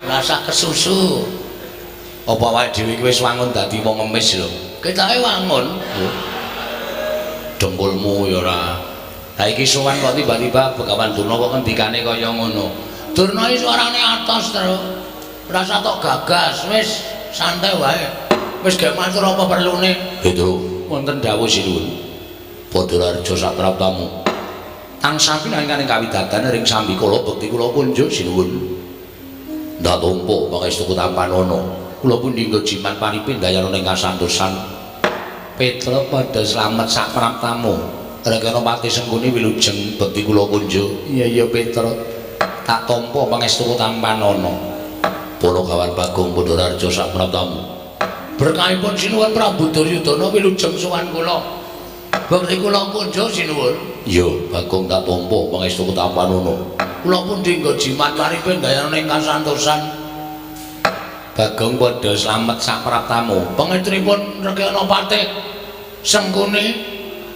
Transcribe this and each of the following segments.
rasa kesusu. Apa awake dhewe iki wis wangun dadi wong ngemis lho. Ketoke wangun. Dengkulmu ya ora. Lah iki sowan kok tiba-tiba Begawan Durna kok ngendikane kaya ngono. Durna iki suarane atos terus. Rasa tok gagas, wis santai wae. Wis gak matur apa perlune. Betul. Wonten dawuh sinuwun. Padharjo sapraptamu. Tansah pinangkane kawidadan ring sambi kala bekti kula kunjuk sinuwun. Ndak tumpuk pangestu Tampanono. Kula pun dinggo jimat paripin dayana ing kasantosan. Petra padha slamet sapraptamu. Rekana pati sengguni wilujeng bekti kula kunjuk. Iya Petra. Tak tampa pangestu Tampanono. Para kawan Bagong Padharjo sapraptamu. Berkahipun sinuwun Prabu Duryudana wilujeng sowan kula. Bekti kula kunjuk sinuwun. Iya, Bagong tak tampa pangestu Tampanono. Kula pun dinggo jimat paripin dayana ing kasantosan. Bagong padha slamet sapraptamu. Pangestripun Rekana Patih Sengguni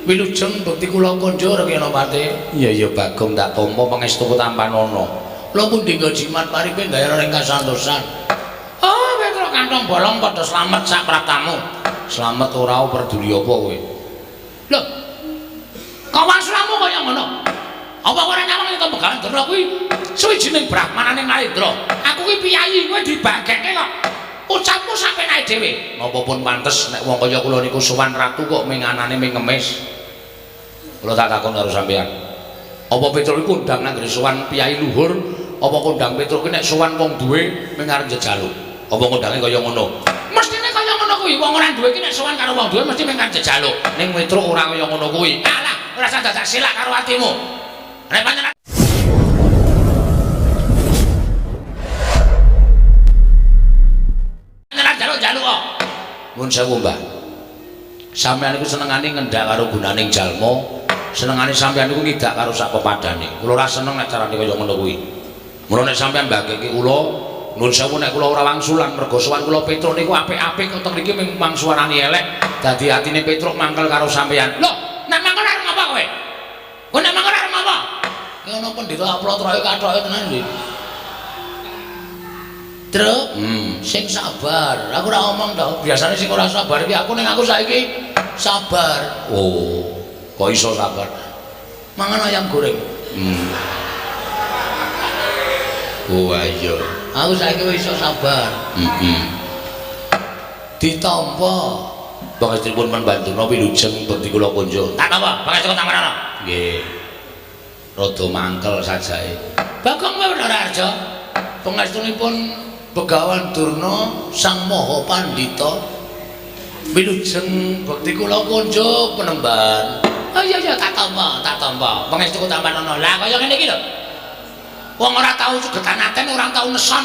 wilujeng bekti kula kunjuk Rekana Patih. Iya Bagong tak tampa pangestu Tampanono. Kula pun dinggo jimat paripin dayana ing kasantosan. Oh, Petra kantong bolong padha slamet sapraptamu. Slamet ora peduli apa kowe. Lho. Kok wasramu kaya ngono? Apa kowe ora nyawang ento Begawan Durna kuwi suwijining brahmanane Narendra. Aku ki piyayi kowe dibagekke kok. Ucapmu sampe nae dhewe. Napa pun pantes nek wong kaya kula niku sowan ratu kok menganane ming ngemis. Kula tak takon karo sampeyan. Apa Petruk iku kondang nang sowan piyayi luhur, apa kondang Petruk ki nek sowan wong duwe ming arep jejaluk. Apa kondange kaya ngono? Mestine kaya ngono kuwi. Wong ora duwe ki nek sowan karo wong duwe mesti ming arep jejaluk. Ning Petruk ora kaya ngono kuwi. Alah, ora usah dadak silak karo atimu. Nek panjenengan jaluk-jaluk kok. Mun sewu, Mbah. Sampeyan iku senengane ngendhak karo gunaning jalma, senengane sampeyan iku ngidak karo sak pepadane. Kula ora seneng nek carane kaya ngono kuwi. Mula nek sampeyan mbageke kula, nuwun sewu nek kula ora wangsulan mergo sowan kula Petruk niku apik-apik kok teng mriki mung suarane elek, dadi atine Petruk mangkel karo sampeyan. Lho, nek mangkel arep ngapa kowe? Kowe nek mangkel arep ngapa? Ya ana pendhita aplotroe kathoke tenan iki. Truk, sing sabar. Aku ora ngomong to. Biasane sing ora sabar iki aku ning aku saiki sabar. Oh, kok iso sabar? Mangan ayam goreng. Oh iya. Aku saiki wis iso sabar. Ditampa pangestripun Mandantuna wilujeng bekti kula kunjuk. Tak napa? Pangestu Tampanono. Nggih. Rada mangkel sajae. Bagong Padharjo. Pangestunipun Begawan Durna Sang Maha Pandhita wilujeng bekti kula kunjuk Penemban. Oh iya tak tampa. Pangestu Tampanono. Lah kaya ngene iki lho. Wong ora tau sugetan aten, ora tau neson.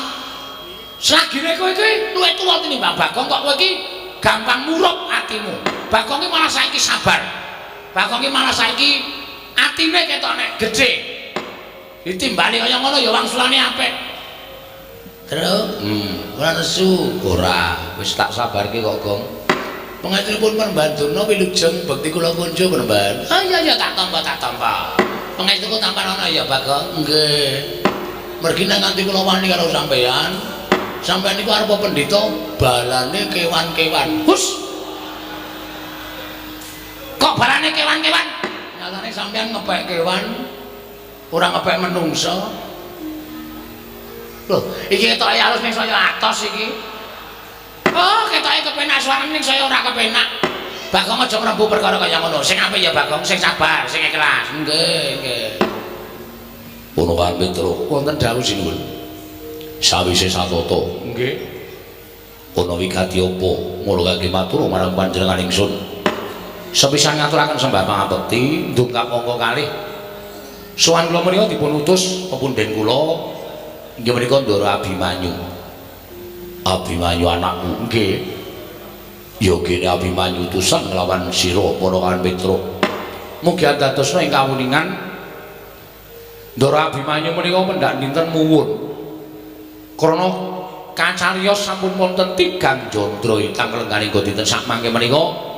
Selagine kowe iki luwih tuwa tinimbang Bagong kok kowe iki gampang murup atimu. Bagong iki malah saiki sabar. Bagong iki malah saiki atine ketok nek gedhe. Ditimbali kaya ngono ya wangsulane apik. Terus, ora nesu, ora. Wis tak sabarke kok, Gong. Pangestripun Mandantuna wilujeng bekti kula kunjuk Penemban. Ah iya tak tampa. Pangestu Tampanono ya Bagong. Nggih. Mergi nang nganti kula wani karo sampeyan. Sampeyan niku arepa pendhita balane kewan-kewan. Hus. Kok balane kewan-kewan? Nyatane sampeyan ngepek kewan, ora ngepek menungsa. Loh, iki ketoke alus ning saya atos iki. Oh, ketoke kepenak suarane ning saya ora kepenak. Bagong aja mlebu perkara kaya ngono. Sing apik ya Bagong, sing sabar, sing ikhlas. Nggih. Ono kan Petruk, wonten dawuh sinuwun. Sawise satata. Nggih. Ono wigati apa ngulungake matur marang panjenengan ingsun. Sepisan ngaturaken sembah pangabekti, ndungkap angka kalih. Sowan kula menika dipun utus pepunden kula inggih menika Ndara Abimanyu. Abimanyu anakku, nggih. Ya kene Abimanyu utusan nglawan sira para kan Petruk. Mugi dadosna ing kawuningan Ndara Abimanyu menika pendak dinten muwun. Krana kacariyos sampun wonten 3 jandra ingkang kelengganing dinten sak mangke menika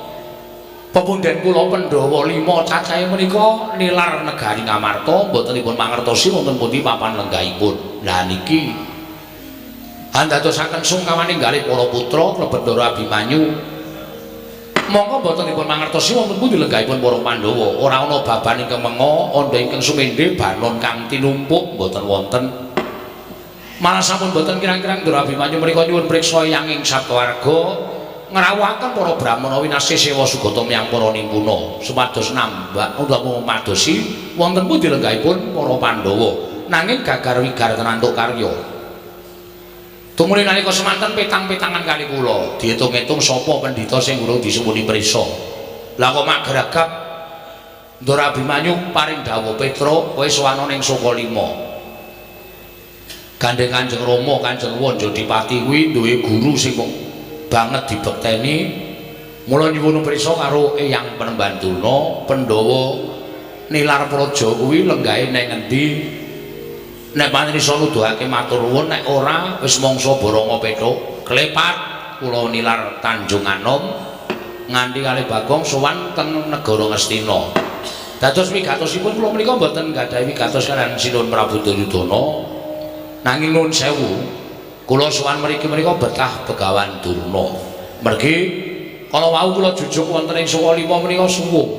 pepunden kula Pandhawa 5 cacahe menika nilar negari Ngamarta mbotenipun mangertosi wonten pundi papan lenggahipun. Lah niki Andadosaken sungkawaning galih para putra klebet Ndara Abimanyu. Monggo boten dipun mangertosi wonten pundi lenggahipun para Pandhawa. Ora ana baban ingkang menga, anda ingkang sumendhe banon kang tinumpuk boten wonten. Malah sampun boten kirang-kirang Ndara Abimanyu menika nyuwun priksa yanging sabdawarga ngrawuhaken para brahmana winasih sewa sugata miyang para nimpuna supados nambah utawa madosi wonten pundi lenggahipun para Pandhawa. Nanging gagar wigar tenantuk karya. Tumuli nalika semanten petang-petangan kali kula diitung-itung sapa pendhita sing urung disuwuni prisa. Lah kok mak gragap Ndara Abimanyu paring dawuh Petra kowe sowan ning Sukalima. Gandeng Kanjeng Rama Kanjeng Wanjadipati kuwi duwe guru sing banget dibekteni. Mula nyuwun prisa karo Eyang Panembantuna Pandhawa nilar praja kuwi lenggahe ning endi. Nek panrisa nuduhake matur nuwun, nek ora wis mangsa Baranga Petruk klepat kula nilar Tanjung Anom nganti kalih Bagong sowan teng negara Ngastina. Dados wigatosipun kula menika mboten gadhahi wigatos kaliyan Sinuhun Prabu Duryudana. Nanging nuwun sewu, kula sowan mriki menika betah Begawan Durna. Mergi kala wau kula jujuk wonten ing Sukalima menika suwung.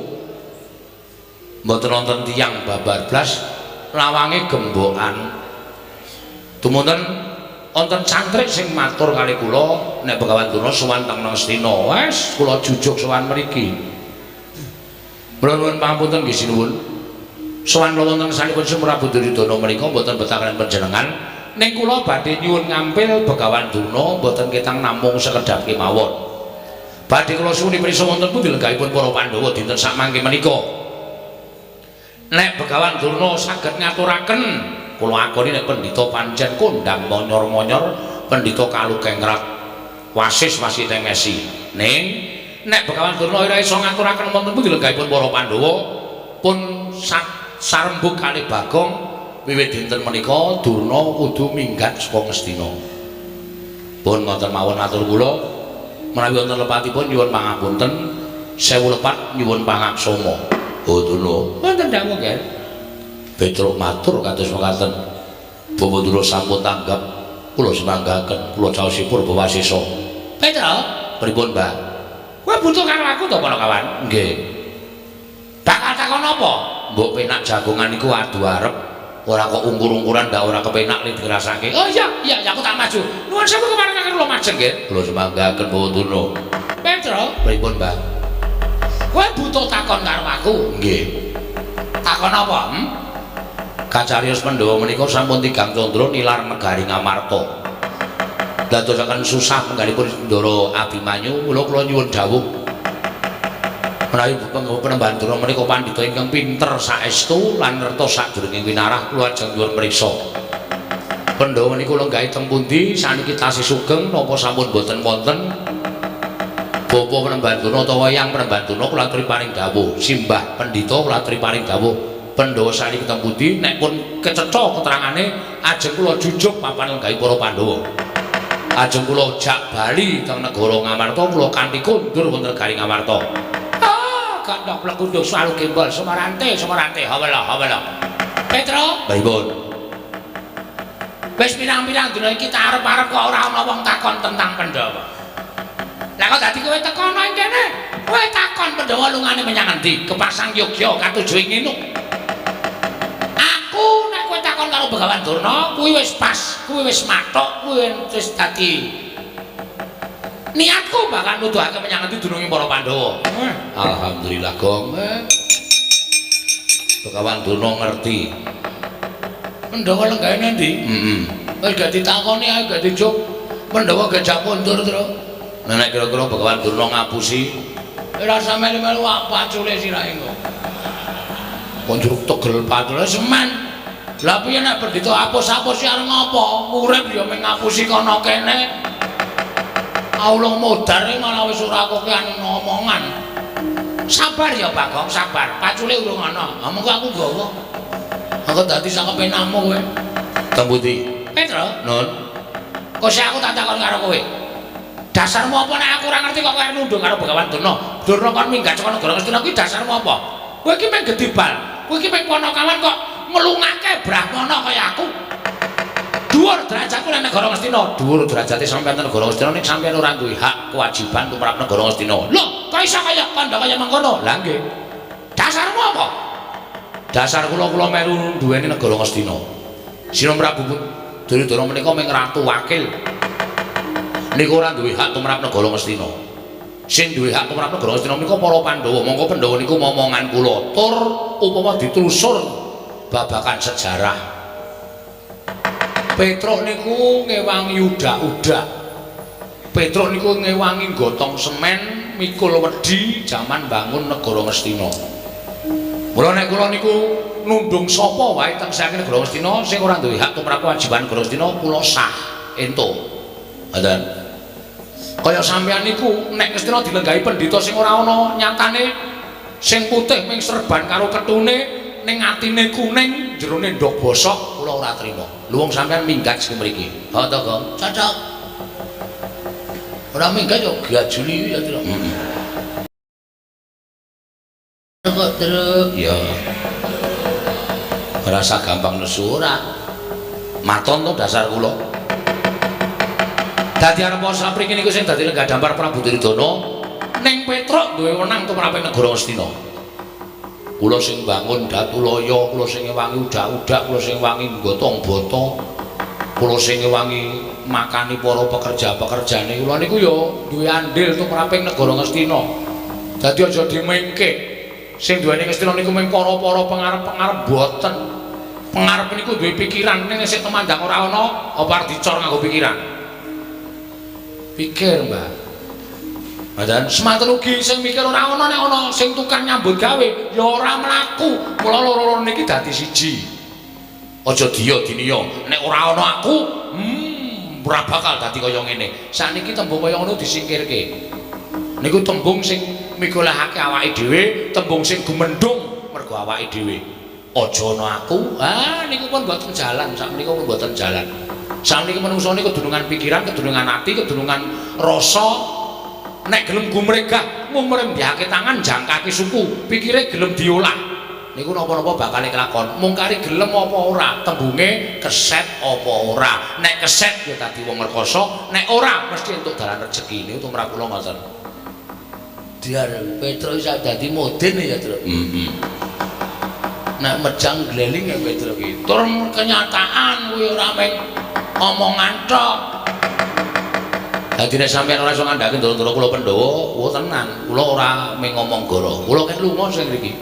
Mboten wonten tiyang babar blas. Lawange gembokan tumunten wonten cantrik sing matur kali kula nek Begawan Durna sowan teng Ngastina wis kula jujuk sowan mriki. Mula nuwun pangapunten nggih sinuwun sowan kula wonten sanipun Prabu Duryudana menika mboten betah kaliyan panjenengan ning kula badhe nyuwun ngampil Begawan Durna mboten ketang namung sekedhap kemawon. Badhe kula suwuni prisa wonten pundi lenggahipun para Pandhawa dinten sakmangke menika. Nek Begawan Durna saged ngaturaken kula akoni nek pendhita pancen kondang monyor-monyor pendhita kalugengrat wasis-wasis temesi. Ning nek Begawan Durna ora iso ngaturaken wonten pundi lenggahipun para Pandhawa pun sarembug kalih Bagong wiwit dinten menika Durna kudu minggat saka Ngastina. Pun ngoten mawon matur kula menawi wonten lepatipun nyuwun pangapunten sewu lepat nyuwun pangaksama. Oh Durna, wonten dawuh nggih. Petruk matur kados mekaten. Bawa Durna sampun tanggap kula semanggaken kula caosipun Bawasesa. Petruk, pripun, Mbah? Kowe butuh karo aku to, Panakawan? Nggih. Bakal takon apa? Mbok penak jagongan iku adu arep. Ora kok ungkur-ungkuran ndak ora kepenak ning dirasake. Oh iya, aku tak maju. Nuwun sewu kemarin kula majeng nggih. Kula semanggaken Bawa Durna. Petruk, pripun, Mbah? Kowe butuh takon karo aku? Nggih. Takon apa? Kacarios Pandhawa menika sampun tigang candra nilar negari Ngamarta. Dadosaken susah penggalipun Ndara Abimanyu, mula kula nyuwun dawuh. Menawi Panembantuna menika pandhita ingkang pinter saestu lan ngertos sadurunge winarah, kula ajeng nyuwun priksa. Pandhawa menika lenggahe teng pundi saniki tasih sugeng napa sampun boten wonten? Bapa Panembantuna utawa Eyang Panembantuna kula aturi paring dawuh, simbah pendhita kula aturi paring dawuh, Pandhawa saniki teng pundi nek pun kecetha keterangane ajeng kula jujuk papan lenggahing para Pandhawa. Ajeng kula jak bali teng negara Ngamarta kula kanthi kondur wonten negari Ngamarta. Ah, kandhak plekundung salu gembol semarante, hawala. Petruk, pripun? Wis pirang-pirang dina iki tak arep-arep kok ora ana wong takon tentang Pandhawa. Lah kok dadi kowe tekono ing kene? Kowe takon Pandhawa lungane menyang endi? Kepasang Yogya katuju ing Nginuk. Aku nek kowe takon karo Begawan Durna, kuwi wis pas, kuwi wis mathok, kuwi wis dadi niatku bakal nuduhake menyang endi dununge para Pandhawa. Alhamdulillah, Gong. Begawan Durna ngerti. Pandhawa lenggahe endi? Wis gak ditakoni ae gak dijuk. Pandhawa gajah mundur terus. Nek kira-kira Begawan Durna ngapusi, ora usah melu-melu pacule sirahe kok. Konjruk tegel pacule semen. Lah piye nek pendhita apus-apus arep ngopo? Urip ya mung ngapusi kono kene. Allah modar malah wis ora kok omongan. Sabar ya Bagong, sabar. Pacule urung ana. Ha mengko aku gawa. Aku dadi sak kepenakmu kowe. Teng pundi? Petruk. Nun. Kok aku tak takon karo kowe. Dasarmu apa nek aku ora ngerti kok kowe nundung karo Begawan Durna? Durna kon minggat saka negara Ngastina kuwi dasarmu apa? Kowe iki mung gedibal. Kowe iki mung Panakawan kok nglungake brahmana kaya aku. Dhuwur derajatku nek negara Ngastina, dhuwur derajate sampeyan nang negara Ngastina nek sampeyan ora duwe hak kewajiban tumrap negara Ngastina. Lho, kok iso kaya kandha kaya mangkono? Lah nggih. Dasarmu apa? Dasar kula melu duweni negara Ngastina. Sira Prabu Duryudana menika mung ratu wakil. Niku ora duwe hak tumrap negara Ngastina. Sing duwe hak tumrap negara Ngastina menika para Pandhawa. Monggo Pandhawa niku momongan kula. Tur upama ditelusur babakan sejarah. Petruk niku ngewangi udak-udak. Petruk niku ngewangi gotong semen mikul wedi jaman bangun negara Ngastina. Mula nek kula niku nundung sapa wae teng saking negara Ngastina sing ora duwe hak tumrap kewajiban negara Ngastina kula sah entuk. Ngoten. Kaya sampeyan niku nek Ngastina dilenggahi pendhita sing ora ana nyatane sing putih ming serban karo ketune ning atine kuning jerone ndok bosok kula ora trima. Lu wong sampeyan minggat sing mriki. Ha to, Kang? Cocok. Ora minggat yo gajuli ya, Tru. Kok Tru? Ya. Rasa gampang nesu ora. Maton to dasar kula. Dadi arep sapriki niku sing dadi lenggah dampar Prabu Duryudana ning Petruk duwe wenang tumrap negara Ngastina. Kula sing bangun Datulaya, kula sing ngewangi udak-udak, kula sing wangi gotong-botong, kula sing ngewangi makani para pekerja-pekerjane kula niku ya duwe andil tumraping negara Ngastina. Dadi aja dimengke. Sing duweni Ngastina niku mung para-para pengarep-pengarep boten. Pengarep niku duwe pikiran ning sik temandang ora ana apa arep dicor nganggo pikiran. Pikir, Mbak. Dan semanten ugi sing mikir ora ana nek ana sing tukang nyambut gawe ya ora mlaku. Mula loro-loro niki dadi siji. Aja diya diniya nek ora ana aku, ora bakal dadi kaya ngene. Saniki tembung kaya ngono disingkirke. Niku tembung sing mikolehake awake dhewe, tembung sing gumendhung mergo awake dhewe. Aja ana aku. Niku pun mboten jalan, sakmenika pun mboten jalan. Sakmenika menungso niku kedunungan pikiran, kedunungan ati, kedunungan rasa. Nek gelem gumregah mung mrembihake tangan jangkake suku pikire gelem diolah niku napa-napa bakal kelakon mung kari gelem apa ora tembunge keset apa ora nek keset ya dadi wong rekoso nek ora mesti entuk dalan rejeki niku tumrap kula ngoten diar Petruk iso dadi moden ya Tru nek mejang gleling ya Petruk iki tur kenyataan kuwi ora mung omongan tok. Dadi nek sampeyan ora iso ngandhake ndoro-ndoro kula Pandhawa, wo tenan, kula ora mung ngomong goro. Kula ken lunga sing mriki.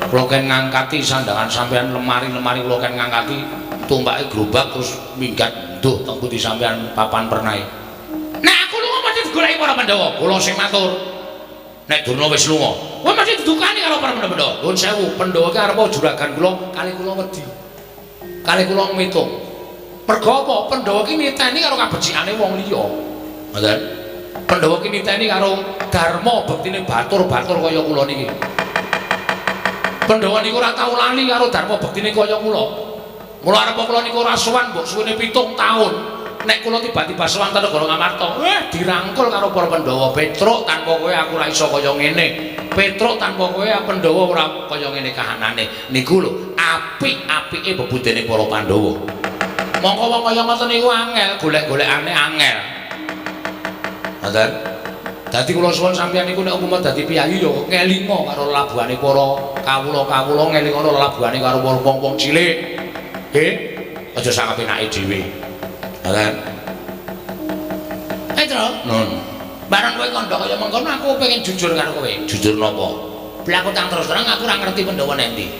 Kula ken ngangkati sandangan sampeyan lemari-lemari kula ken ngangkati tumpake gerobak terus minggat nduh teng pundi sampeyan papan pernae. Nek aku lunga mesti digoleki para Pandhawa. Kula sing matur. Nek Durna wis lunga, kowe mesti didukani karo para Pandhawa. Nuwun sewu, Pandhawa ki arep juragan kula kali kula wedi. Kali kula ngitung. Mergo apa? Pandhawa ki niteni karo kabecikane wong liya. Ngoten. Pandhawa ki niteni karo dharma bektine batur-batur kaya kula niki. Pandhawa niku ora tau lali karo dharma bektine kaya kula. Mula arep kula niku ora sowan mbok suwene 7 taun. Nek kula tiba-tiba sowan ten negara Ngamarta, dirangkul karo para Pandhawa. Petruk tanpa kowe aku ora iso kaya ngene. Petruk tanpa kowe Pandhawa ora kaya ngene kahanane. Niku lho apik-apike bebudene para Pandhawa. Mongko wong kaya ngoten niku angel, golek-golekane angel. Ngoten. Dadi kula suwun sampeyan niku nek umpama dadi piyayi ya ngelinga karo labuhane para kawula-kawula, ngelinga karo labuhane karo wong-wong cilik. Nggih. Aja sak kepenake dhewe. Ngoten. Tru. Nun. Barang kowe kandha kaya mengkono aku pengen jujur karo kowe. Jujur napa? Lah aku tang terus terang aku ora ngerti Pandhawa endi.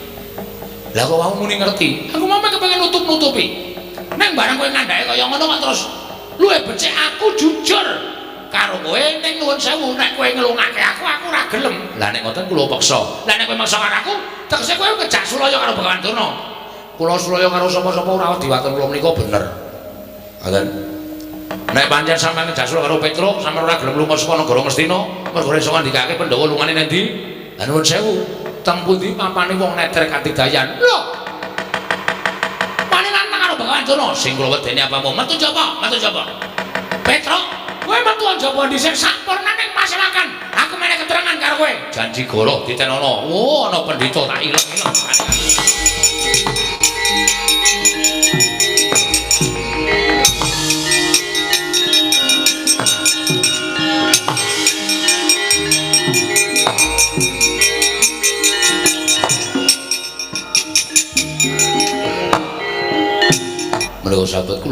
Lah kok wau muni ngerti? Aku mau kepengin nutup-nutupi. Neng barang kowe ngandhake kaya ngono kok terus luwih becik aku jujur karo kowe ning nuwun sewu nek kowe ngelungake aku ora gelem. Lah nek ngoten kula peksa. Lah nek kowe maksa karo aku tegese kowe kejak sulaya karo Bagawan Durna. Kula sulaya karo sapa-sapa ora diwaten kula menika bener. Ngoten. Nek pancen sampeyan kejak sulaya karo Petruk sampeyan ora gelem lunga saka negara Ngastina mergo iso ngandikake Pandhawa lungane nang ndi? Lah nuwun sewu teng pundi papane wong neter katidayan. Lho Bagawan Durna sing kula wedeni apa mau metu jaba Petruk kowe metu jaba dhisik sampurnaning masyarakat aku meneh keterangan karo kowe janji goro ditenono ana pendhita tak ileng-ileng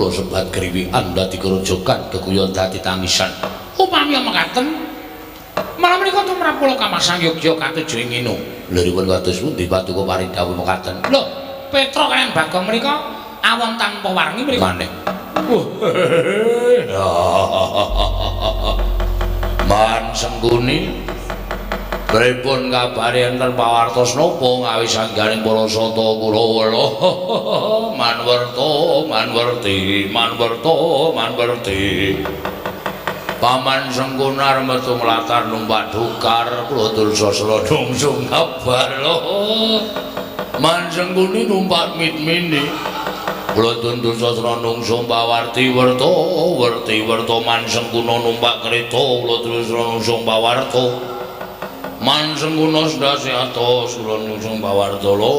kula sebat kriwikan dadi kerojokan keguyon dadi tangisan. Upami mekaten malam menika tumrap kula Kamasang Yogya katujuh nginu. Lha ripun kados pundi Paduka paring dawuh mekaten? Lho, Petra kaliyan Bagong menika awon tanpa warni mriku maneh. Man Sengguni pripun kabare enten pawartos napa ngawi sangganing para sata Kurawa? Manwerti. Paman Sengkunar metu mlatar numpak dukar kula Dursasana nungsung kabar. Man Sengguni numpak mitmini kula Dursasana nungsung pawarti werta Man Sengkuna numpak kreta kula Dursasana nungsung pawarta. Man Sengkuna sedase atos kula nungsung pawarta lho.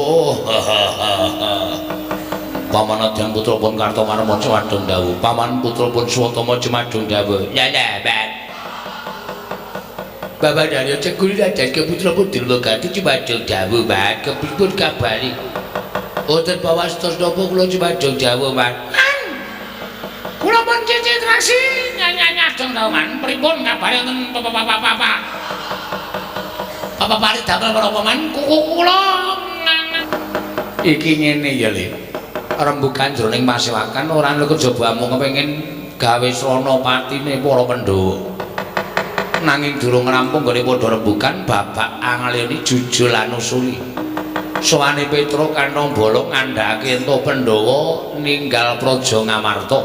Paman Adyan putra pun Kartomarma cemadhong dawuh. Paman putra pun Swatama cemadhong dawuh. Ya, Bapak Daryo Cengkuri Raden keputra pun Dirlogati cemadhong dawuh, Mas. Kepripun kabari? Wonten pawastos napa kula cemadhong dawuh, Mas? Kula pun cicitrasi nyanyadong dawuh, Man. Pripun kabari wonten Bapak? Bapak paring damel menapa, Man? Kula iki ngene ya, Le. Rembugan jroning pasewakan ora ana kejaba mung kepengin gawe srana patine para Pandhawa. Nanging durung rampung gone padha rembugan babak anglene jujul lan usuli. Sowane Petra kantong bala ngandhakake ento Pandhawa ninggal Praja Ngamarta.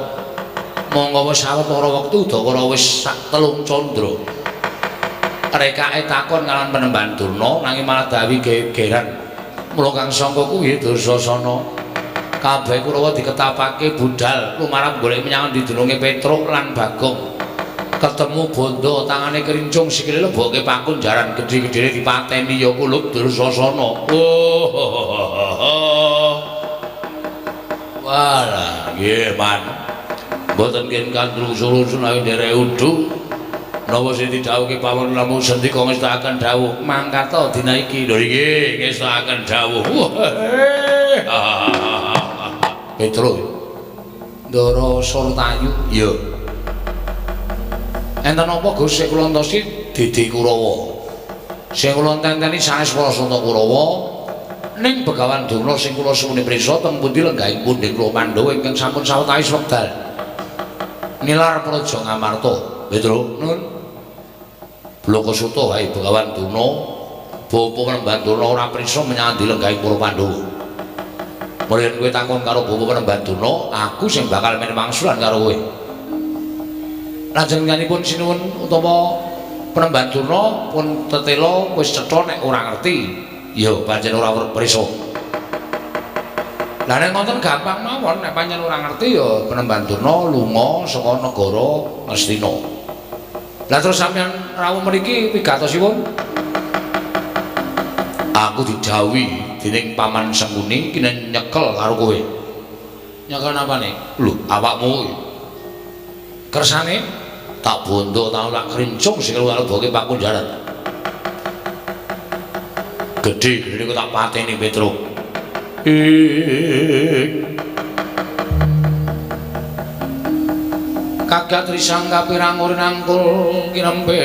Monggo wis sawetara wektu Udakara wis sak telung candra. Rekake takon kaliyan Penemban Durna nanging malah dawi gegeran. Mula kang sangka kuwi Dursasana kabeh Kurawa diketapake budal lumarap golek menyang didununge Petruk lan Bagong. Ketemu bondo tangane kerincung sikile leboke pakunjaran gedhe-gedhene dipateni ya kulub Dursasana. Walah, nggih, Man. Mboten ken kandung sulusun awi nderek udu. Napa sing didhawuhke pawon lamun sendika ngestakaken dawuh mangkata dina iki lho nggih ngestakaken dawuh. Petra Ndara Surtayu ya enten apa Gus sing kula entosi Dede Kurawa sing kula enteni sanes para santa Kurawa ning Begawan Durna sing kula suwune prisa teng pundi lenggahing pundhing kula Pandhawa ingkang sampun sawetawis wekdal nilar Praja Ngamarta. Petra nun Blokasuta wae Begawan Durna bapa Penemban Durna ora prisa menyang lenggahing para Pandhawa. Mulih kowe takon karo Bapak Penemban Durna, aku sing bakal men mangsulan karo kowe. Lajeng nyanipun sinuwun utawa Penemban Durna pun tetela wis cetha nek ora ngerti, ya pancen ora prisa. Lah nek ngoten gampang mawon nek pancen ora ngerti ya Penemban Durna lunga saka negara Ngastina. Lah terus sampeyan rawuh mriki pigatosipun? Aku didhawuhi dening Paman Sengkuni kene nyekel karo kowe. Nyekel napane? Lho, awakmu kersane tak bondo tak krincung sikil karo boke pakunjaran. Gedhe-gedhe kok tak pateni Petruk. Kagat risang kapirang ora nangkul kirempet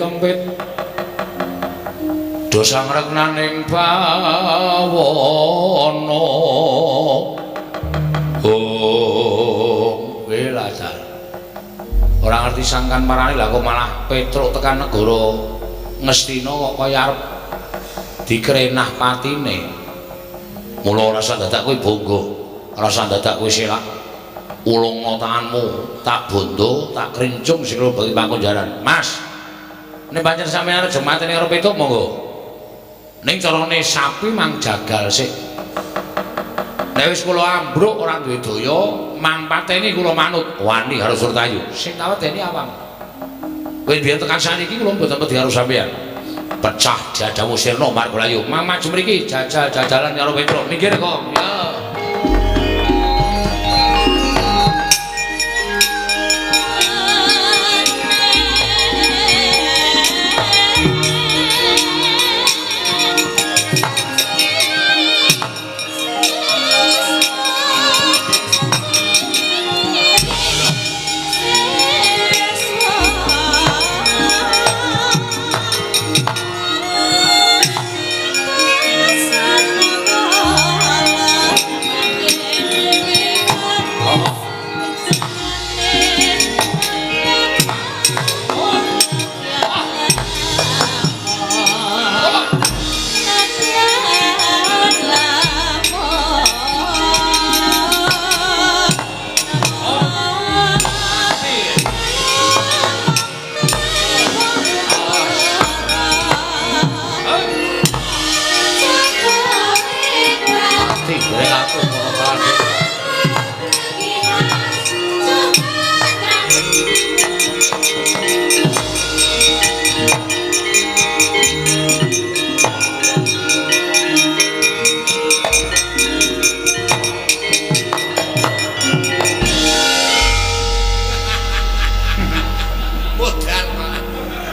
kempet dosa ngreknaning bawana. Oh, welasan ora ngerti sangkan marani lah kok malah Petruk tekan negara Ngastina kok kaya arep dikrenah patine. Mula ora dadak kowe bangga, ora dadak kowe selak. Ulungna tanganmu, tak bondo, tak krincung sikil bagi pakunjaran. Mas, nek pancen sampeyan arep mateni karo Petruk monggo. Ning carane sapi mang jagal sik. Nek wis kula ambruk ora duwe daya, mang pateni kula manut. Wani karo Surtayu. Sing tawedeni awam. Kowe biyen tekan saniki kula mboten wedi karo sampeyan. Pecah dadamu sirna Margolayu. Mang maju mriki jajal-jajalan karo Petruk. Minggir kok. Ya.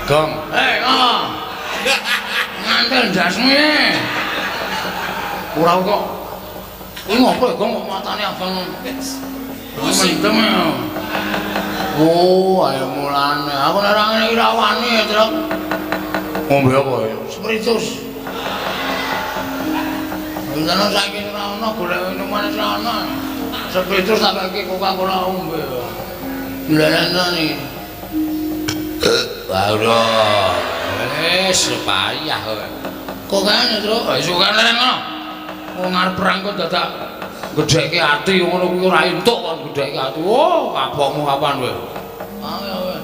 Bagong. Ngomong. Ngantel jasmu ya. Ora kok. Kuwi ngopo ya, Gong, kok matane abang. Mendem ya. Oh, ayo mulane. Aku nek ora ngene iki ra wani ya, Truk. Ngombe apa ya? Spiritus. Ana saiki ora ono golek minuman ora ono. Spiritus tak kaki Coca-Cola ombe. Dilarani. Waduh. Payah kok. Kok kan, Truk? Iso kan ngono. Wong arep perang kok dadak gedheke ati ngono kuwi ora entuk kon gedheke ati. Oh, kapokmu kapan kowe? Ayo.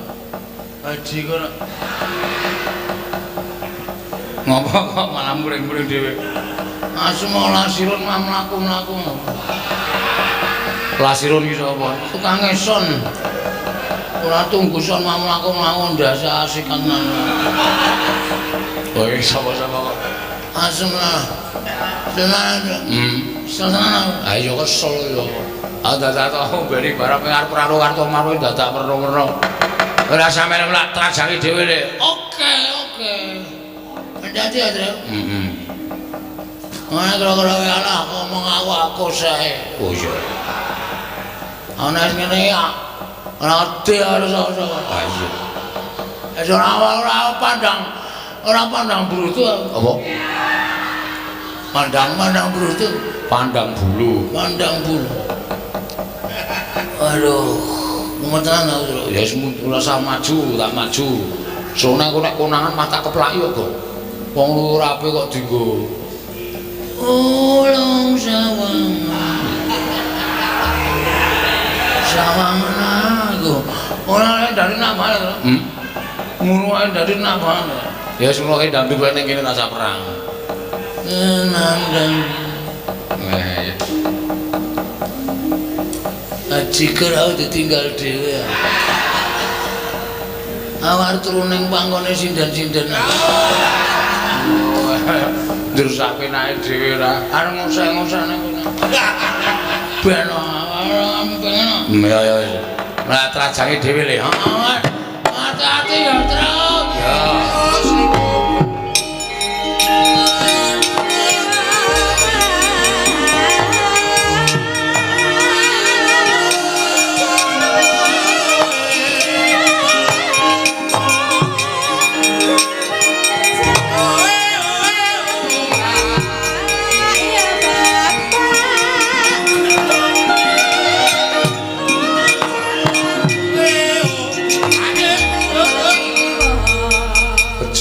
Haji kono. Ngopo kok malah muring-muring dhewe? Asma lasirun mlaku-mlaku. Lasirun iki sapa? Tukang eson. Ora tunggu son mlaku-mlaku ndasa asikanan. Kowe sapa-sapa kok? Asma. Senang. Ayo kesel yo. Dadak bali barang arep karo kartu marwe dadak merno-merno. Ora sampeyan lak trajangi dhewe le. Oke. Jadi ya, Tru. Ana kira-kira ala ngomong aku sae. Oh iya. Ana ngene ya. Ora ati harus sapa. Ah iya. Ora pandang brutu. Apa? Pandang brutu. Pandang bulu. Aduh, mumetan aku. Ya wis rasa maju, tak maju. Soalnya aku nek konangan mata keplayu kok. Wong lurape kok dienggo. Ulung sawangan aku. Ora dari nambah to. Ngono ae dari nambah. Ya wis ngono ae ndambi kowe ning kene rasa perang. Nandang. Jika aku ditinggal dhewe. Awak turu ning pangkone sindan-sindan. Terus apenake dhewe ra arep ngusah-ngusahne kono. Ben pengen. Ya. Lah trajange dhewe le. Heeh. Hati-hati ya, Truk. Ya.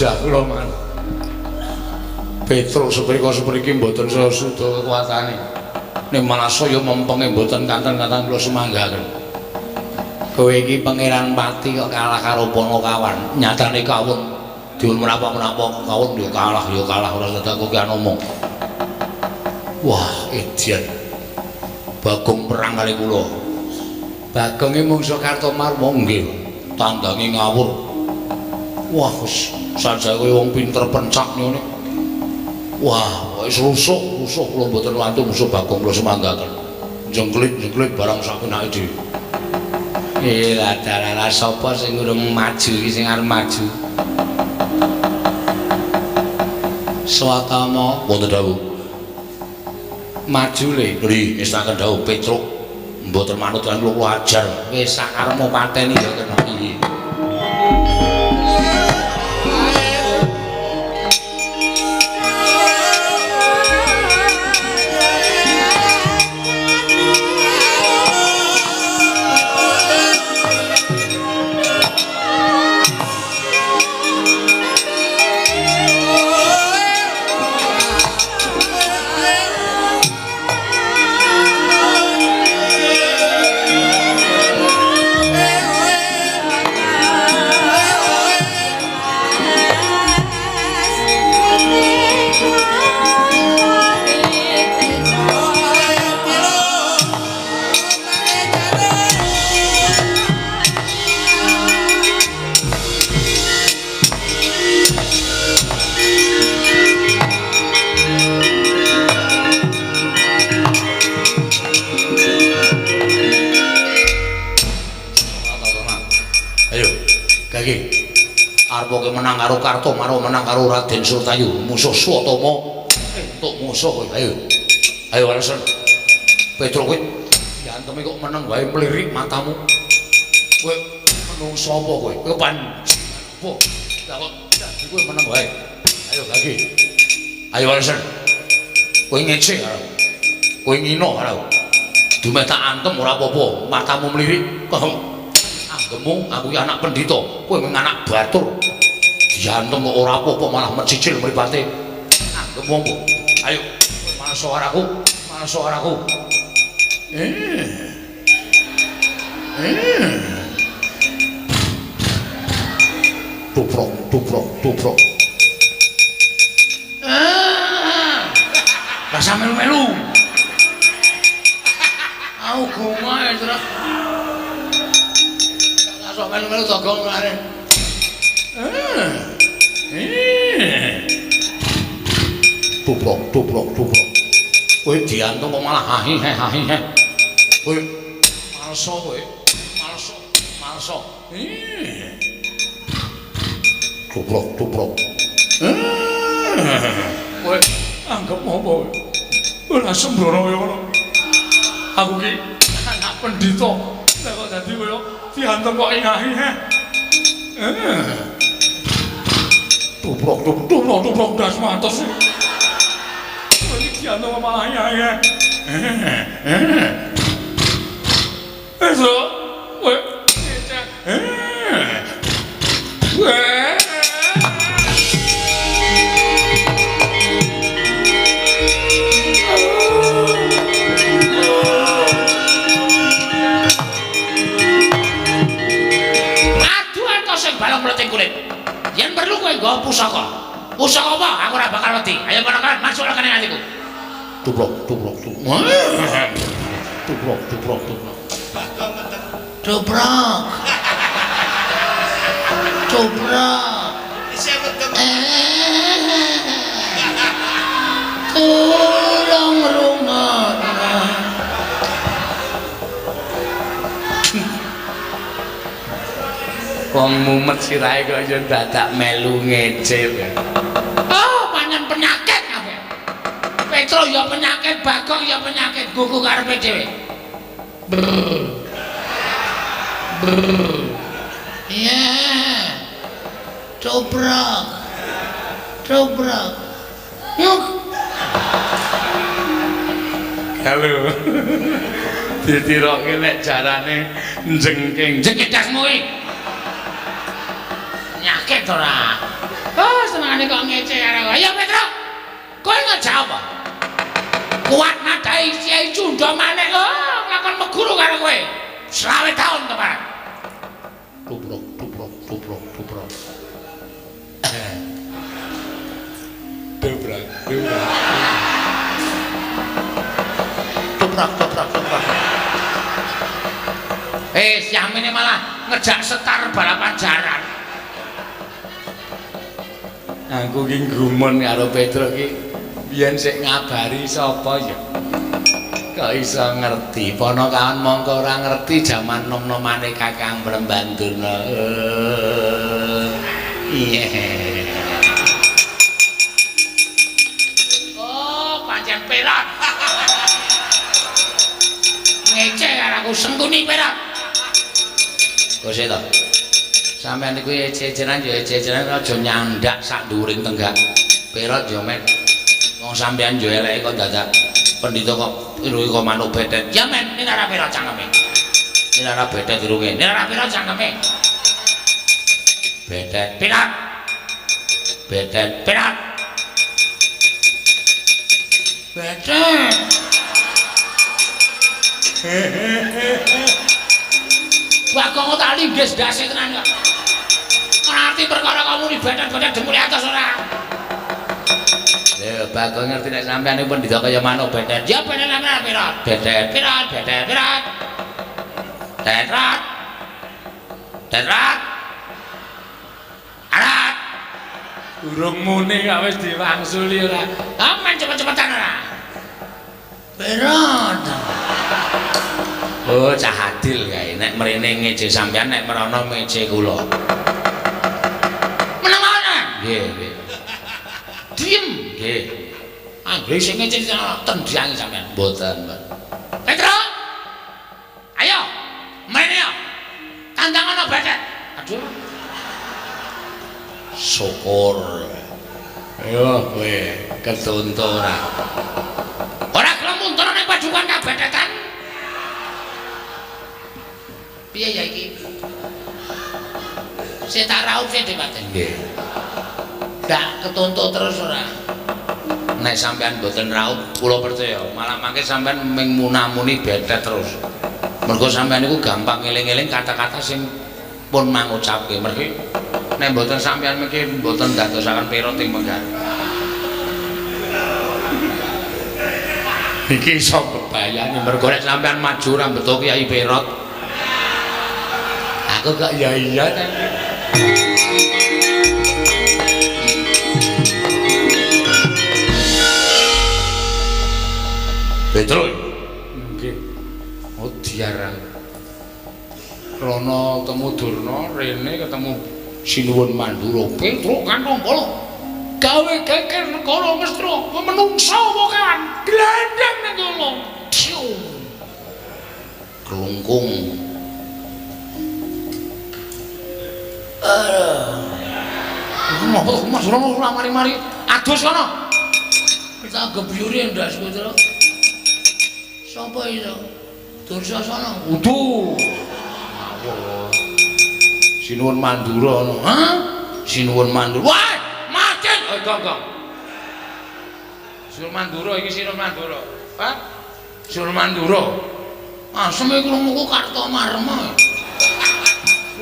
Kula man. Petruk seprika-sepriki mboten suda kekuatane. Nek malah saya mempenge mboten kanten-kanten kula semanggaken. Kowe iki pangeran pati kok kalah karo Panakawan. Nyatane kawon diun menapa-menapa kawon yo kalah ora dadak kowe ki ngomong. Wah, idiot. Bagong perang kali kula. Bagonge mungsuh Kartomarma nggih. Tandangi ngawur. Wah, wis sajake wong pinter pencak ngene. Wah, wis rusuk kula mboten wantu musuh Bagong kula semanggaken. Jengklit barang sapenake dhewe. Lha sapa sing urung maju iki sing arep maju? Swatama wonten dawuh. Maju le, ngestaken dawuh Petruk. Mboten manut lan kula ajar. Wis sakarepmu pateni ya kena piye. Karpo ke menang karo Kartomaro menang karo Raden Surtayu musuh Swatama entuk musuh kowe ayo Walesan Petro kowe diantemi kok menang wae mlirik matamu kowe menungso apa kowe kepan apa lah kok dadi kowe menang wae ayo lagi ayo Walesan kowe ngece karo kowe ngino karo dume tak antem ora apa-apa matamu mlirik anggemu aku ki anak pendhita kowe anak batur diantem kok ora apa-apa malah mencicil mripate anggemu apa ayo mana suaraku tuprok rasa melu-melu aku gumae terus rasa melu-melu togong kemarin tuprok kowe diantung kok malah hahi kowe malso tuprok kowe anggap apa ora sembrono kaya ngono aku ki anak pendhita lha kok dadi koyo diantung kok hahi tuprok das matos ya no malah ya eso we aduh antos sing balong mleting kulit yen perlu kowe nggo pusaka apa aku ora bakal wedi ayo menakan masuk kene atiku tubrok tolong rungokna wong mumet sirahe kok yo dadak melu ngece pancen penyakit kabeh Petro ya penyakit Bagong ya penyakit gugu karepe dhewe iya cobrok yuk halo ditiroke nek jarane jengking dasmu iki penyakit ora senengane kok ngece karo ayo Petro kowe ngejawab apa kuat nadai Kiai Cunda maneh ngakon meguru karo kowe 20 tahun kemarin tubrok siam ini malah ngejak setar balapan jaran aku ki grumon karo Petro ki biyen sik ngabari sapa ya kok iso ngerti ponokawan mongko ora ngerti jaman nom-nomane Kakang Brembandurna iya pancen perak ngece karo aku sengkuni perak kok sik to sampeyan niku jejeran aja nyandak sak dhuwuring tenggak perot yo men wong sampeyan yo eleke kok dadak pendhita kok irunge kok manuk betet ya men ini ora perot cangkeme ini ora betet irunge ini ora perot cangkeme betet perat betet Bagong tak linggis dasi tenan kok ngerti perkara kamu di betet-betet jempul atas ora lho Bagong ngerti nek sampean iki pendhita kaya manuk betet ya betet ora pirat betet tetrat arat urung muni kok wis diwangsuli ora aman cepet-cepetan ora pirat oh cah adil kae nek mrene ngece sampean nek merono mece kula Menang-menang. Nggih, nggih. Diem. Nggih. Anggere sing ngecek tendangi sampean. Mboten, Mbak. Petro. Ayo. Main ya. Tandang ana badak. Aduh. Syukur. Ayo kowe ketuntu ora. Ora gelem muntur ning padukan kabadakan. Piye ya iki? Saya tak raup saya dipaten. Nggih. Ndak ketuntut terus ora. Nek sampean mboten raup, kula percaya, malah mangke sampean ming munamuni bedet terus. Mergo sampean niku gampang eling-eling kata-kata sing pun mangucapke. Mergi nek mboten sampean mungkin mboten dadosaken perot ing menggar. Iki iso bebayani mergo nek sampean maju ra beto Kyai Perot. Aku gak iya ta. Petro. Nggih. Oh diarang. Rono ketemu Durna, rene ketemu Sinuwun Mandura. Petro kan tombol. Gawe geger negara Mestra, menungsa apa kan? Glendeng ning kono. Kelungkung. Mas Rono ora mari-mari adus kono. Tak gebyuri ndas Petro. Sapa itu? Dursasana. Udu. Sinuwun Mandura ngono. Hah? Sinuwun Mandura. Wah, mati. Gong. Sinuwun Mandura iki Sinuwun Mandura. Hah? Sinuwun Mandura. Asem iki krungu Kartomarma.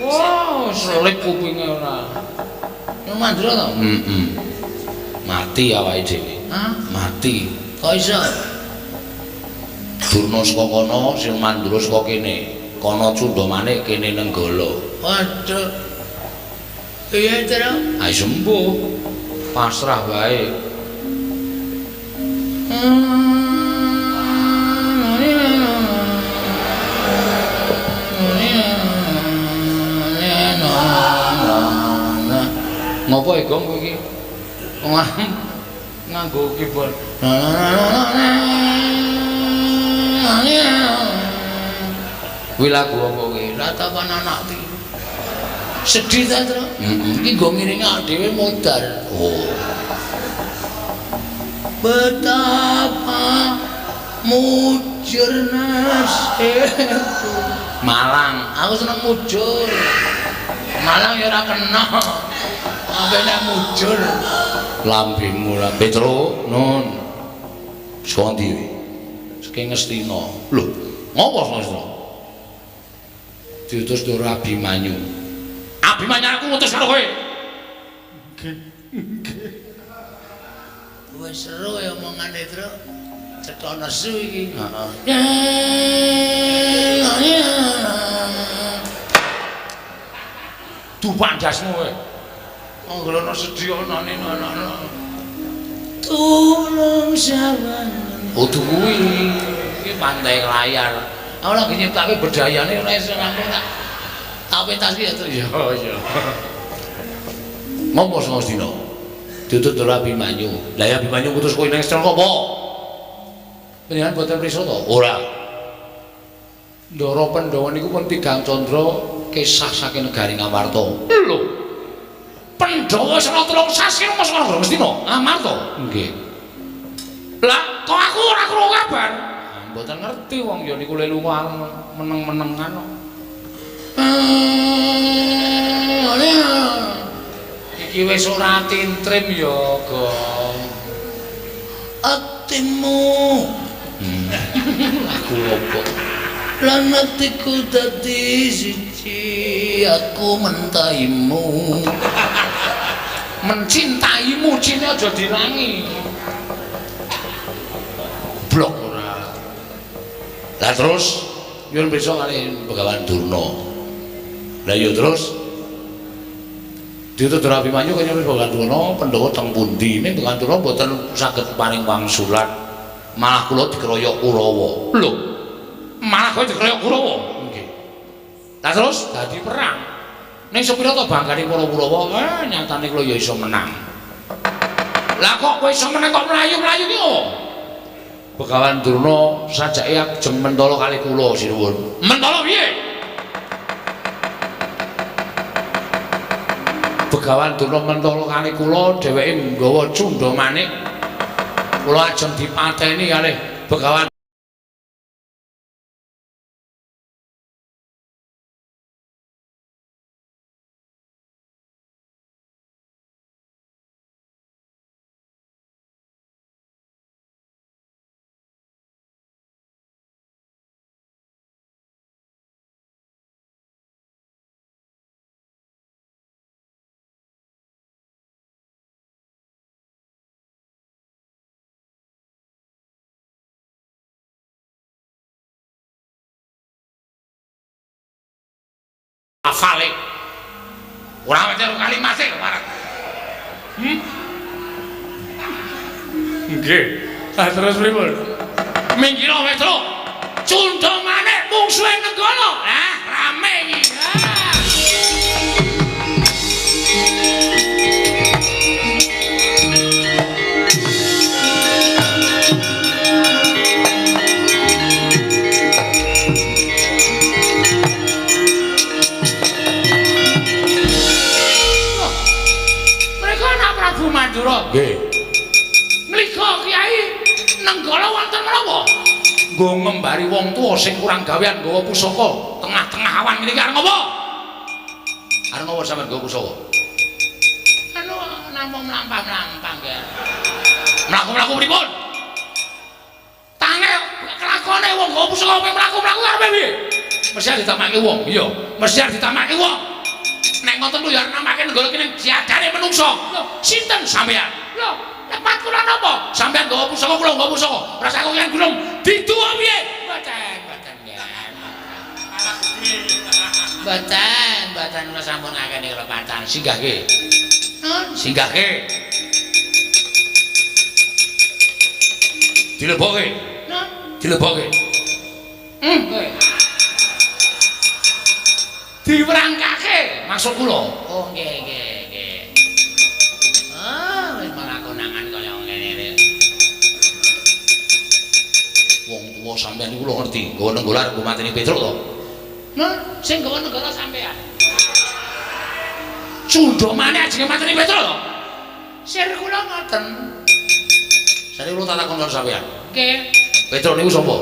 Wow, selip kupinge ora. Sinuwun Mandura to? Mati awake dhewe. Hah? Mati. Kok iso? Durna saka kono, Sinuwun Mandura saka kene. Kono Cundamanik kene Nenggala. Waduh. Iya, Tru. Ayo sembuh. Pasrah wae. Ngopo e gong kowe iki? Nganggo keyboard. Kuwi lagu apa kuwi? Ratapan anakti. Sedih ta, Tru? Iki nggo ngiringi awake dhewe modar. Oh. Betapa mujur nasibku. Malang, aku seneng mujur. Malang ya ora kena. Ampe nek mujur. Lambemu lah Petro, nun. Saka ndi kowe? Saka Ngastina. Lho, ngopo Ngastina? Diutus karo Abimanyu. Abimanyu aku ngutus karo kowe. Nggih. Wis seru ya omongane, Tru. Cetha nesu iki. Heeh. Tupak jasmu kowe. Anggelana sedyanane ana. Tulung sawan. Oh kuwi. Iki pantai layar. Aku lagi nyiptake bedayane ora iso rampung tak. Tak pentas ya, Tru. Iya. Ngopo Ngastina? Ditut karo Abimanyu. Lah ya Abimanyu ngutus kowe ning Ngastina apa? Panjenengan boten prisa to? Ora. Ndara Pandhawa niku pun tigang candra kisah saking negari Ngamarta. Lho. Pandhawa sira 3 sasi mos karo Ngastina. Ngamarta. Nggih. Lah kok aku ora krungu kabar? Mboten ngerti wong ya niku lelungan meneng-menengan kok. Iki wis ora tintrim ya, Gong. Atimu. Aku lopo. Lan atiku dadi siji, aku mentahimu. Mencintaimu cine aja dirangi. Blok ora. Lah terus nyuwun pirsa kali Begawan Durna. Lah ya terus diutus Abimanyu kaya nyuwun Begawan Durna Pandhawa teng pundi? Ning Begawan Durna mboten saged paring wangsulan. Malah kula dikeroyok Kurawa. Lho. Malah kowe dikeroyok Kurawa? Nggih. Lah terus dadi perang. Ning sepira to bangkane para Kurawa, nyatane kula ya iso menang. Lah kok kowe iso menang kok mlayu-mlayu ki opo? Begawan Durna sajake ajeng mentala kali kula sinuwun. Mentala piye? Begawan Durna mentala kali kula dheweke nggawa cundha manik. Kula ajeng dipateni kalih Begawan Afale. Ora wecer kalimate kemarin. Nggih. Terus pripun? Minggir Petro. Cundha manik mungsuhe negara. Lah rame iki. Mandura. Nggih. Mlika Kyai Nenggala wonten menapa? Nggo ngembari wong tuwa sing kurang gawean nggawa pusaka tengah-tengah awan niki arep ngopo? Arep ngopo sampeyan nggawa pusaka? Anu namung mlampah-mlampah nggih. Mlaku-mlaku pripun? Tange kelakone wong nggawa pusaka mlaku-mlaku arepe piye? Mesti ditamake wong. Iya, mesti ditamake wong. Nek ngoten lho ya namake negara kene diadane menungso. Lho, sinten sampean? Lho, lepat kula napa? Sampean nggawa pusaka kula nggawa pusaka. Rasa kok yen gulung diduwa piye? Mboten nggih. Mboten kula sampun ngakeni lepatan. Singgahke. Singgahke. Dilebokke. Dilebokke. Diwerangkake maksud kula. Oh nggih. Ah, wis malah konangan kaya ngene. Wong tuwa sampeyan niku lho ngerti, nggawa nenggala arep mateni Petruk to. Nah, sing nggawa nenggala sampeyan. Cundha maneh ajenge mateni Petruk to. Sir kula ngoten. Sare kula tak takon karo sampeyan. Nggih. Petruk niku sapa?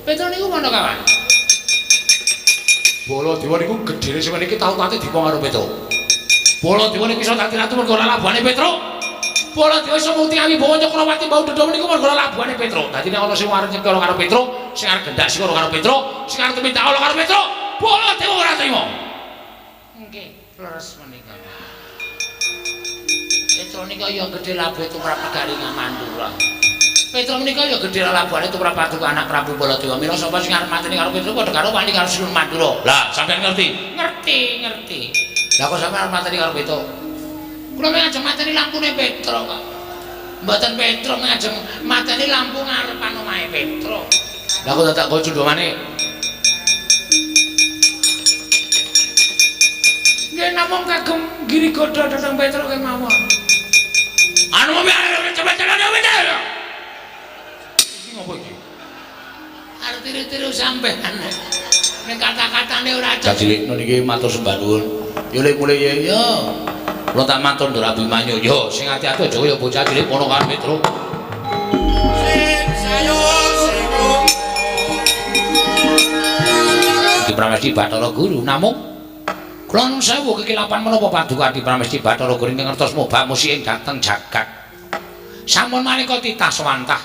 Petruk niku Pandhawa. Baladewa niku gedhene sing niki tau tate dipong karo Petruk. Baladewa niku iso dadi ratu mergo labuhane Petruk. Baladewa iso mukti awi bawa Cakrawati bau dedom niku mergo labuhane Petruk. Dadi nek ana sing arep nyekara karo Petruk, sing arep gendak sikara karo Petruk, sing arep minta Allah karo Petruk, Baladewa ora trima. Nggih, leres menika. Petruk nika ya gedhe labuhe tumrap negari Mandura. Petruk menika ya gedhe labuhane tumrap paduka anak Prabu Baladewa. Mila sapa sing arep mateni karo Petruk padha karo wani karo Sinun Mandura. Lah, sampeyan ngerti? Ngerti. Lah kok sampeyan arep mateni karo Petruk? Kula ngajeng mateni lampune Petruk kok. Mboten Petruk ngajeng mateni lampu ngarepan omahe Petruk. Lah kok tak go cundha maneh. Nggih namung kagem giri godha dhateng Petruk kemawon. Anu mbiyen coba-coba ya. Ngopo iki? Arep tiru-tiru sampean. Nek kata-katane ora aja. Cilikno niki matur sembah nuwun. Yo lek mulih ya. Kula tak matur Ndara Abimanyu. Yo sing ati-ati aja kaya bocah cilik kono karo Petruk. Sing sayo sing Di Pramesti Bathara Guru namung kula nuwun sewu kekilapan menapa paduka Di Pramesti Bathara Guru ingkang ngertos mobak musik dhateng jagat. Sampun manika titah swantah.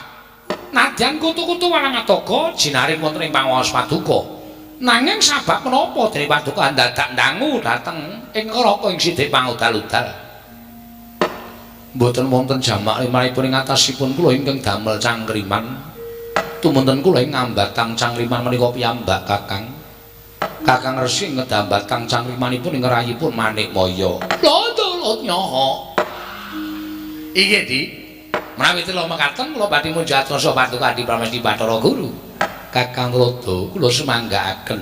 Nadyan kutu-kutu warang atoga jinaring wonten ing pangaos paduka. Nanging sabab menapa dene paduka dadak ndangu dhateng ing neraka ing sithik pangudal-udal. Mboten wonten jamak limanipun ing atasipun kula ingkang damel cangkriman. Tumunten kula ing ngambatang cangkriman menika piyambak Kakang. Kakang Resi ngedambatang cangkrimanipun ing rayipun Manikmaya. Lho nyaha. Iki Di menawi tela mekaten kula badhe munjatasa paduka Di Pramesti Bathara Guru. Kakang Rada kula semanggaaken.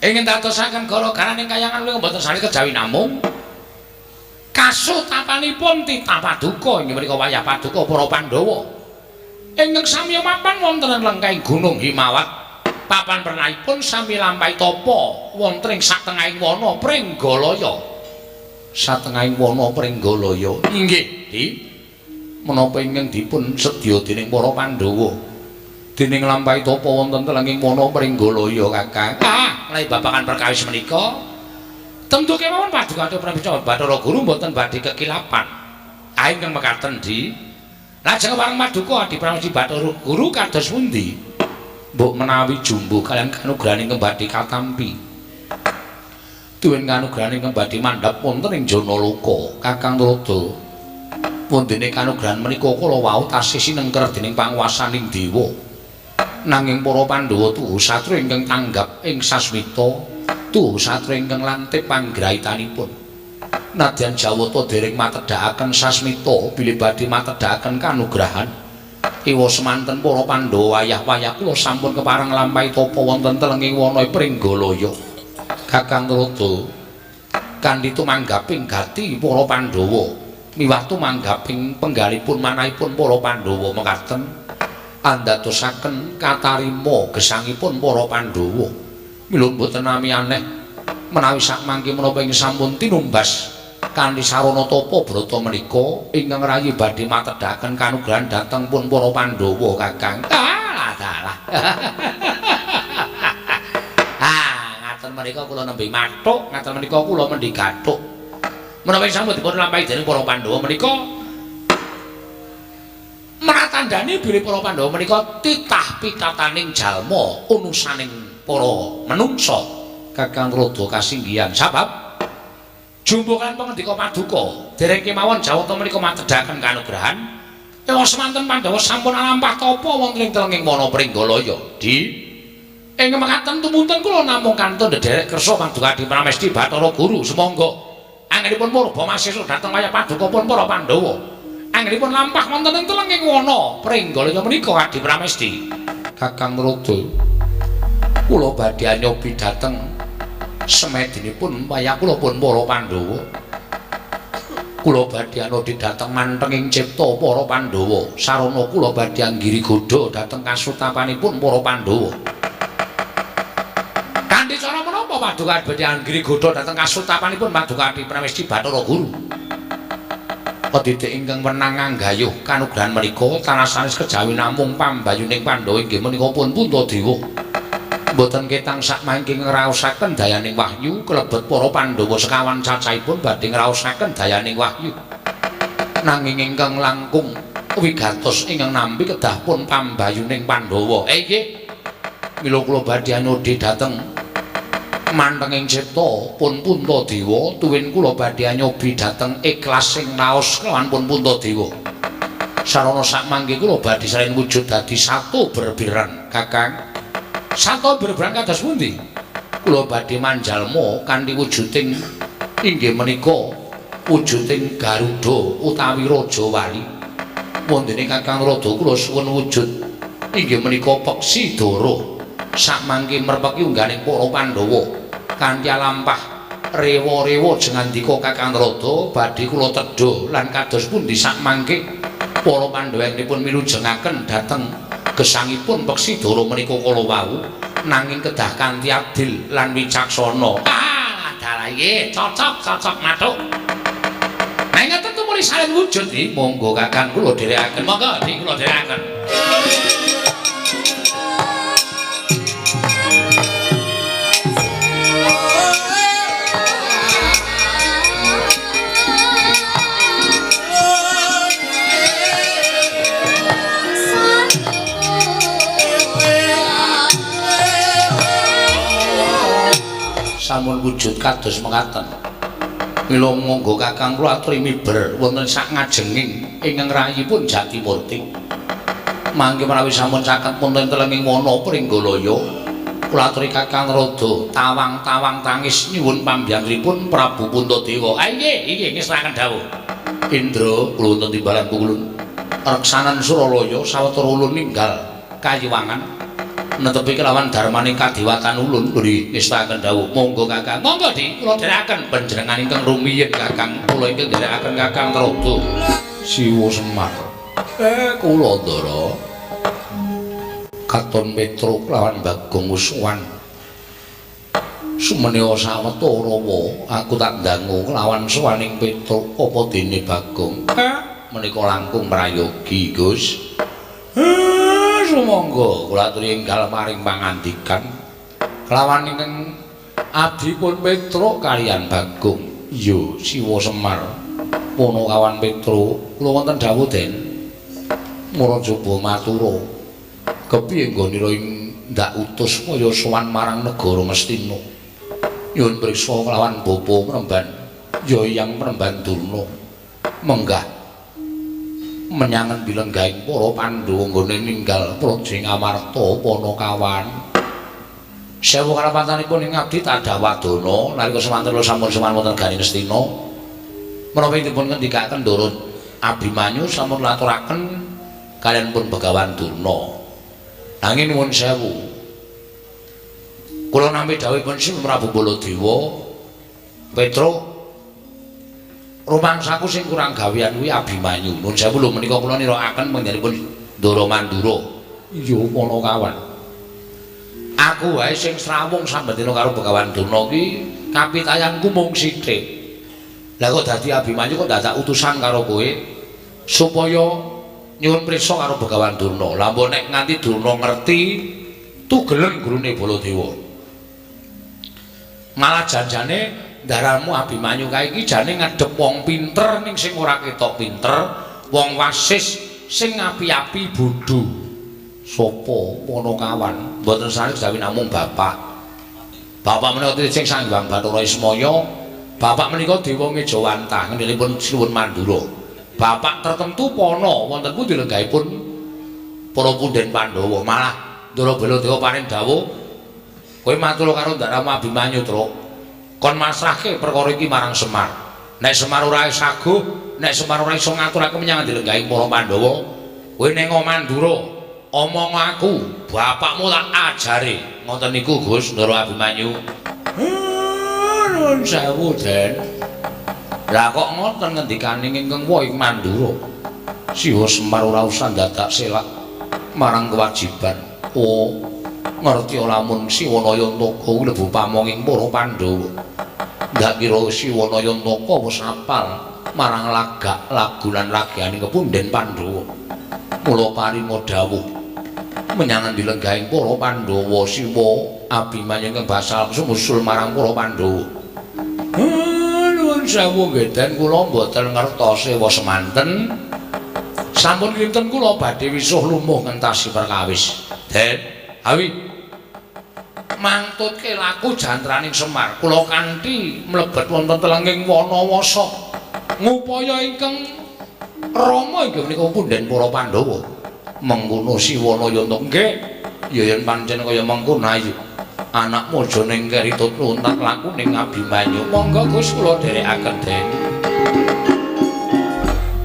ingin dadosaken gara-garaning kayangan kula mboten sami kejawi namung kasutapanipun titah paduka inggih menika wayah paduka para Pandhawa ingkang sami mapan wonten ing lengkahing Gunung Himawat papan pernahipun sami lampahi tapa wonten ing satengahing wana Pringgalaya satengahing wana Pringgalaya inggih Di menapa ingkang dipun sedya dening para Pandhawa dening lampahi tapa wonten telenging wana Pringgalaya Kakang lha babagan perkawis menika tentu kemawon paduka Bathara Guru mboten badhe kekilapan ingkang mekaten Di lajeng wareng paduka Adi Pramesti Bathara Guru kados pundi mbok menawi jumbo kalian kanugrahaning kembali katampi duwen kanugrahaning kembali mandhap wonten ing Janaloka Kakang Rada wondene kanugrahan menika kala wau tasih sinengker dening panguwasaning dewa nanging para Pandhawa tuhu satra ingkang tanggap ing sasmita tuhu satra ingkang lantip panggrahitanipun nadyan Jawata dereng matedhakaken sasmita bilih badhe matedhakaken kanugrahan iwa semanten para Pandhawa wayah-wayah kula sampun kepareng lampahi tapa wonten telenging wana Pringgalaya Kakang Rada kanthi tumanggaping gati para Pandhawa miwah tumanggaping penggalipun manahipun para Pandhawa mekaten andadosaken katarima gesangipun para Pandhawa mila mboten nami aneh menawi sakmangke menapa ing sampun tinumbas kanthi sarana tapa brata menika ingkang rayi badhe matedhaken kanugrahan dhateng pun para Pandhawa Kakang. Dalah. Ngaten menika kula nembe mathuk, ngaten menika kula mendhi gathuk. Menawi sampun dipun lampahi dening para Pandhawa menika maratandani bilih para Pandhawa menika titah pitataning jalma unusaning para menungsa Kakang Rada kasinggihan sabab jumbo kan pangandika paduka dereng kemawon Jawata menika matedhaken kanugrahan ewa semanten Pandhawa sampun lampah tapa wonten ing telenging wana Pringgalaya Di ingkang mekaten tumunten kula namung kantun ndederek kersa paduka Adi Pramesti Bathara Guru semangga anggenipun murba masesuk dhateng wayah paduka pun para Pandhawa anggenipun lampah wonten ing telenging wana Pringgalaya menika Adi Pramesti Kakang Rada kula badhe anyobi dhateng semedinipun wayah kula pun para Pandhawa kula badhe anodi dhateng mantenging cipta para Pandhawa sarana kula badhe anggiri godha dhateng kasutapanipun para Pandhawa kanthi cara menapa paduka badhe anggiri godha dhateng kasutapanipun paduka Adi Pramesti Bathara Guru padidik ingkang wenang anggayuh kanugrahan menika tanah sanes kejawi namung pambayuning Pandhawa inggih menika pun Puntadewa mboten ketang sakmangke ngraosaken dayaning wahyu kelebet para Pandhawa sekawan cacahipun badhe ngraosaken dayaning wahyu nanging ingkang langkung wigatos ingkang nampi kedah pun pambayuning Pandhawa nggih mila kula badhe anyodi dhateng mantenging cipta pun Puntadewa tuwin kula badhe anyobi dhateng ikhlas sing naos kelawan pun Puntadewa sarana sakmangke kula badhe saring wujud dadi satu berbiran Kakang Sato berberang kados pundi? Kula badhe manjalma kanthi wujuding inggih menika wujuding Garuda utawi Raja Wali. Wondene Kakang Rada kula suwun wujud inggih menika peksi Dara. Sakmangke merpeki ungganing para Pandhawa kanthi lampah rewa-rewa jengandika Kakang Rada badhe kula tedha lan kados pundi sakmangke para Pandhawa ingkang milujengaken dhateng gesangipun peksi Dara menika kala wau nanging kedah kanthi adil lan wicaksana. Dalah nggih cocok mathuk. Nek ngoten tumuli salin wujud iki monggo Kakang kula dherekaken. Monggo iki kula dherekaken. Sampun wujud kados mekaten. Mila monggo Kakang kula aturi miber wonten sak ngajenging ingkang rayipun Jatimurti. Mangke menawi sampun caket wonten telenging wana Pringgalaya, kula aturi Kakang Rada tawang-tawang tangis nyuwun pambyangripun Prabu Puntadewa. Nggih ngesraken dawuh. Indra kula wonten timbalan kulun. Reksanan Suralaya sawetara ulun ninggal kayiwangan netepi kelawan darmaning kadiwatan ulun nggih ngestaken dawuh monggo Kakang monggo Di kula dherekaken panjenengan ingkang rumiyin Kakang kula ingkang dherekaken Kakang Trada Siwa Semar kula ndara katon Petro kelawan Bagong Uswan sumenewa sawetara aku tak ndangu kelawan suwaning Petro apa dene Bagong menika langkung prayogi Gus sumangga kula aturi enggal maring pangandikan kelawan ingkang abdipun Petro kaliyan Bagong iya Siwa Semar pono kawan Petro kula wonten dawuh Den mura coba matura kepiye nggonira ing ndak utus kaya sowan marang negara Ngastina nyuwun priksa kelawan bapa Mremban ya Hyang Mremban Durna menggah menyangen bilenggahing para Pandhawa nggone ninggal Praja Ngamarta Panakawan. Sewu karapatanipun ing abdi Tadawadana nalika semanten sampun sowan wonten Gani Ngastina. Menapa dipun ngendikaken Ndara Abimanyu sampun laturaken kaliyan pun Begawan Durna. Nanging nuwun sewu. Kula nampi dawuhipun Sri Prabu Baladewa Petro rumangsaku sing kurang gawean kuwi Abimanyu. Nuwun sewu lho menika kula nirakaken panjenenganipun Ndara Mandura. Iya Panakawan. Aku wae sing srawung sambendina karo Begawan Durna ki kapitayanku mung sithik. Lah kok dadi Abimanyu kok dadak utusan karo kowe supaya nyuwun priksa karo Begawan Durna. Lah mbok nek nganti Durna ngerti tugelen gurune Baladewa. Malah janjane ndaramu Abimanyu kae iki jane ngadhep wong pinter ning sing ora ketok pinter, wong wasis sing api-api bodho. Sapa Panakawan? Mboten sanes gawe namung bapak. Bapak menika sing Sanghyang Bathara Ismaya, bapak menika Dewa Ngejawantah ngendhipun Sinuwun Mandura. Bapak tertentu pono wonten pundi lenggahipun para punden Pandhawa. Malah Ndara Baladewa paring dawuh, kowe matur karo ndaramu Abimanyu, Truk. Kon masrahke perkara iki marang Semar. Nek Semar ora saguh, nek Semar ora iso ngaturake menyang dilenggahi para Pandhawa, kowe ning Mandura omong aku, bapakmu tak ajari. Ngoten niku Gus Ndara Abimanyu. Nuwun sewu, Den. Lah kok ngoten ngendikane ingkang wau ing Mandura. Siwa Semar ora usah dadak selak marang kewajiban. Oh, ngerti lamun Siwanaya Ntaka mlebu pamonging para Pandhawa. Ndak kira Siwanaya Ntaka wis apal marang lagak lagu lan lagiane kepunden Pandhawa. Mula paringa dawuh menyang dilenggahing para Pandhawa Siwa Abimanyu ingkang basal sumusul marang para Pandhawa. Nuwun sewu nggih Den, kula mboten ngertos sewa semanten. Sampun kinten kula badhe wisuh lumuh ngentasi perkawis. Den, awi mangtutke laku jantraning Semar kula kanthi mlebet wonten telenging Wanawasa ngupaya ingkang Rama inggih menika punden para Pandhawa. Mengkono Siwanaya Ntaka nggih ya yen pancen kaya mengkono ayu anakmu aja ning keritut luntak laku ning Abimanyu. Monggo Gus kula dherekaken Den.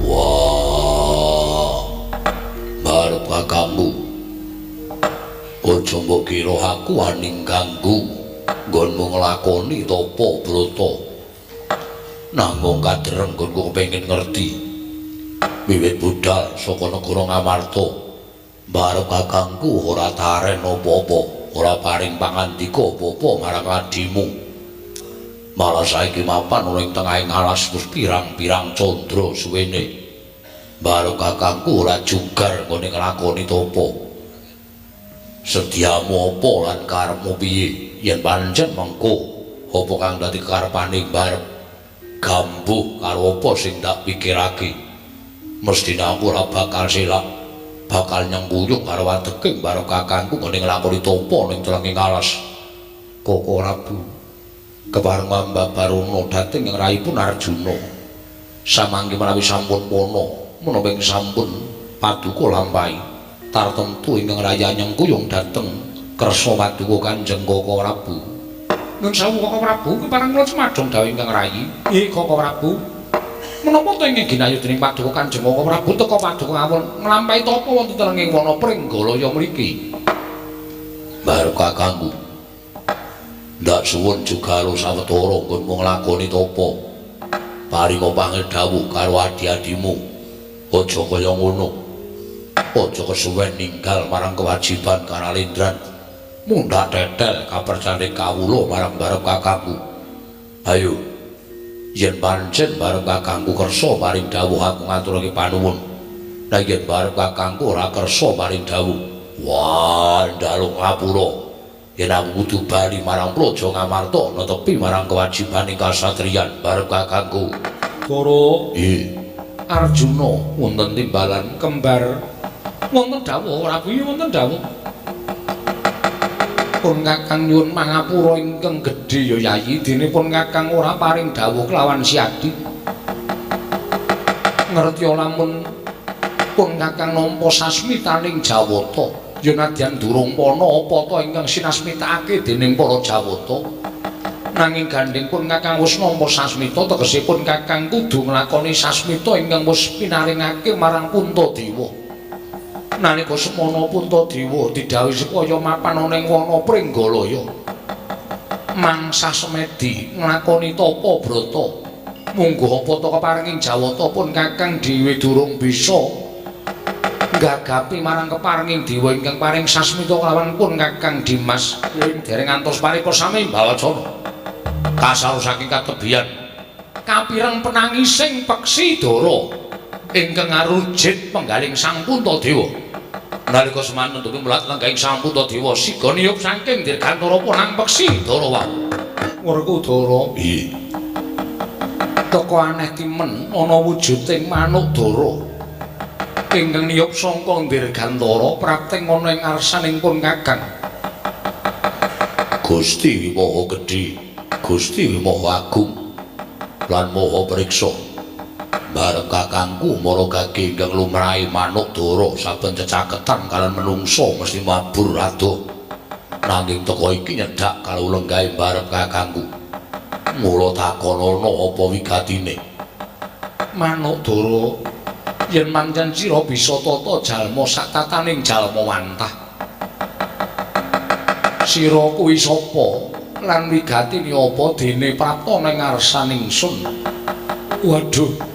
Wah barep kakangku aja mbok kira aku aning ganggu nggonmu nglakoni tapa brata. Namung kadreng nggonku kepengin ngerti wiwit budal saka negara Ngamarta barep kakangku ora taren apa-apa, ora paring pangandika apa-apa marang adimu. Malah saiki mapan ora ing tengahing alas wis pirang-pirang candra suwene. Barep kakangku ora jugar nggone nglakoni tapa. Sediamu apa lan karepmu piye? Yen pancen mengko apa kang dadi karepaning barep gambuh karo apa sing tak pikirake. Mestine aku ora bakal selak, bakal nyengkuyung karo wateking barep kakangku ngene nglakoni tapa ning telenging alas. Koko Rabu kepareng Mbah Baruna dhateng ing raipun Arjuna. Samangke menawi sampun pono menapa ing sampun paduka lampahi tartemtu ingkang raya nyengkuyung dhateng kersa paduka Kanjeng Koko Prabu. Nun sewu Koko Prabu kepareng kula semadhong dawuh ingkang rayi. Koko Prabu. Menapa to ingkang ginayu dening paduka Kanjeng Koko Prabu teka paduka ngawon nglampahi tapa wonten telenging wana Pringgalaya mriki? Barep kakangku. Ndak suwun juga lo sawetara nggon nglakoni tapa. Paringa pangedhawuh karo adi-adimu. Aja kaya ngono. Aja kesuwen ninggal marang kewajiban Kanalindran. Mundhak tetel kapercayane kawula marang barep kakangku. Ayo. Yen pancen barep kakangku kersa paring dawuh aku ngaturake panuwun. Lah yen barep kakangku ora kersa paring dawuh, wah ndalung ngapura. Yen aku kudu bali marang Praja Ngamarta netepi marang kewajibaning kasatriyan barep kakangku. Dara, Arjuna wonten timbalan kembar. Wonten dawuh ora kuwi wonten dawuh. Pun Kakang nyuwun mangapura ingkang gedhe ya Yayi, dene pun Kakang ora paring dawuh kelawan siadi. Ngerti lamun pun Kakang nampa sasmitaning Jawata, ya nadyan durung pana apa ta ingkang sinasmitakake dening para Jawata. Nanging gandeng pun Kakang wis nampa sasmita, tegese pun Kakang kudu nglakoni sasmita ingkang wis pinaringake marang Puntadewa. Nalika semana Puntadewa didhawuhi supaya mapan ana ing wana Pringgalaya. Mangsa semedi nglakoni tapa brata. Munggo apa ta keparinging Jawata pun Kakang dhewe durung bisa gagapi marang keparinging dewa ingkang paring sasmita kelawan pun Kakang Dimas dereng ngantos paripasami Bawacana. Kasar saking katebian kapireng penangising peksi Dara ingkang ngarujit penggaling Sang Puntadewa. Nalika semanten tuku mulat lenggahing Sang Puntadewa siga niyup saking dirgantara punang peksi Dara wau. Werkudara, Iya. teka aneh timen ana wujuding manuk Dara ingkang niyup sangka dirgantara prapting ana ing ngarsaning pun Kakang. Gusti Maha Gedhe, Gusti Maha Agung lan Maha Priksa. Bareng kakangku mara gage ingkang lumrahe manuk Dara saben cecaketan kalian menungso mesti mabur adoh. Nanging teka iki nyedak kalau lenggahe barep kakangku. Mula takonana apa wigatine. Manuk Dara, yen pancen sira bisa tata jalma sak tataning jalma wantah. Sira kuwi sapa lan wigatine apa dene prapta ning ngarsaning ingsun? Waduh.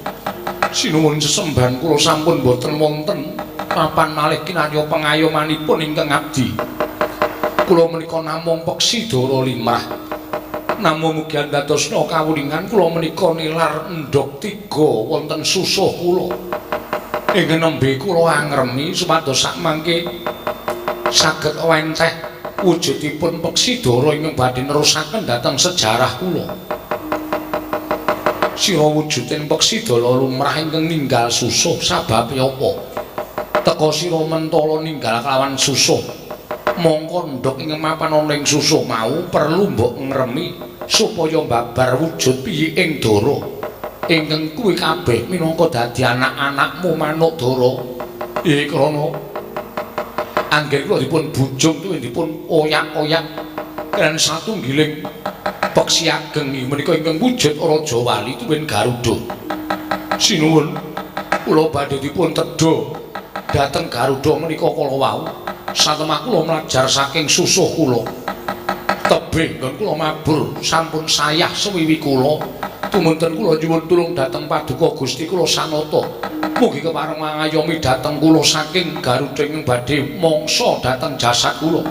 Sinuwun sesembahan kula sampun boten wonten papan malih kinarya pengayomanipun ingkang abdi. Kula menika namung peksi Dara limrah. Namung mugi andadosna kawuningan kula menika nilar endhog 3 wonten susuh kula. Ing nembe kula angremi supados sakmangke saged wenteh wujudipun peksi Dara ingkang badhe nerusaken dhateng sejarah kula. Sira wujuding peksi Dara lumrah ingkang ninggal susuh sababe apa? Teka sira mentala ninggal kelawan susuh. Mongko ndhok ingkang mapan ana ing susuh mau perlu mbok ngremi supaya mbabar wujud piye ing Dara. Ingkang kuwi kabeh minangka dadi anak-anakmu manuk Dara. Krana anggen kula dipun bujung tuwin dipun oyak-oyak kan satunggiling peksi ageng menika ingkang wujud Raja Wali tuwin Garuda. Sinuwun kula badhe dipun tedha dhateng Garuda menika kala wau. Satemah kula mlajar saking susuh kula. Tebih nggon kula mabur sampun sayah sewiwi kula. Tumunten kula nyuwun tulung dhateng Paduka Gusti kula sanata. Mugi kepareng mangayomi dhateng kula saking Garuda ingkang badhe mangsa dhateng jasad kula.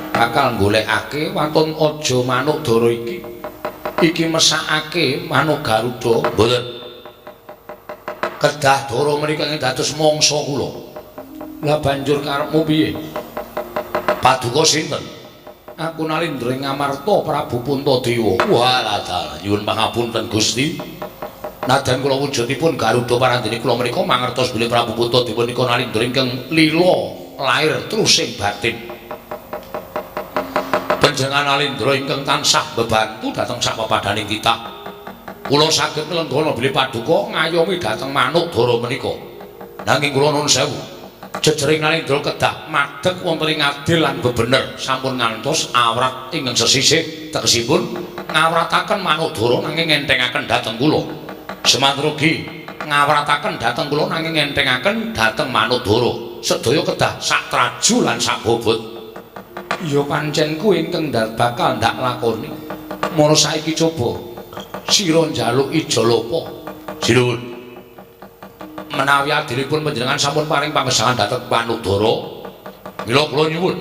Bakal golekake wonten aja manuk Dara iki. Iki mesakake manuk Garuda. Mboten. Kedah Dara menika ing dados mangsa kula. Lah banjur karepmu piye? Paduka sinten? Aku Nalindra Ngamarta Prabu Puntadewa. Walah dalah nyuwun pangapunten Gusti. Nadyan kula wujudipun Garuda parandene kula menika mangertos bilih Prabu Puntadewa nika Nalindra ingkang lila lair terus ing batin. Panjenengan Nalindra ingkang tansah bebantu dhateng sak papadaning titah. Kula saged nglenggana bilih Paduka ngayomi dhateng manuk Dara menika. Nanging kula nuwun sewu. Jejering Nalindra kedah madheg wonten ing adil lan bebener sampun ngantos awrat ingkang sesisih tegesipun ngawrataken manuk Dara nanging entengaken dhateng kula. Semanrugi ngawrataken dhateng kula nanging entengaken dhateng manuk Dara. Sedaya kedah sak traju lan sak bobot. Ya pancen kuwi ingkang bakal ndak lakoni. Mula saiki coba sira njaluk ijolapa. Sinuwun. Menawi adilipun panjenengan sampun paring panggesangan dhateng Manukdara, mila kula nyuwun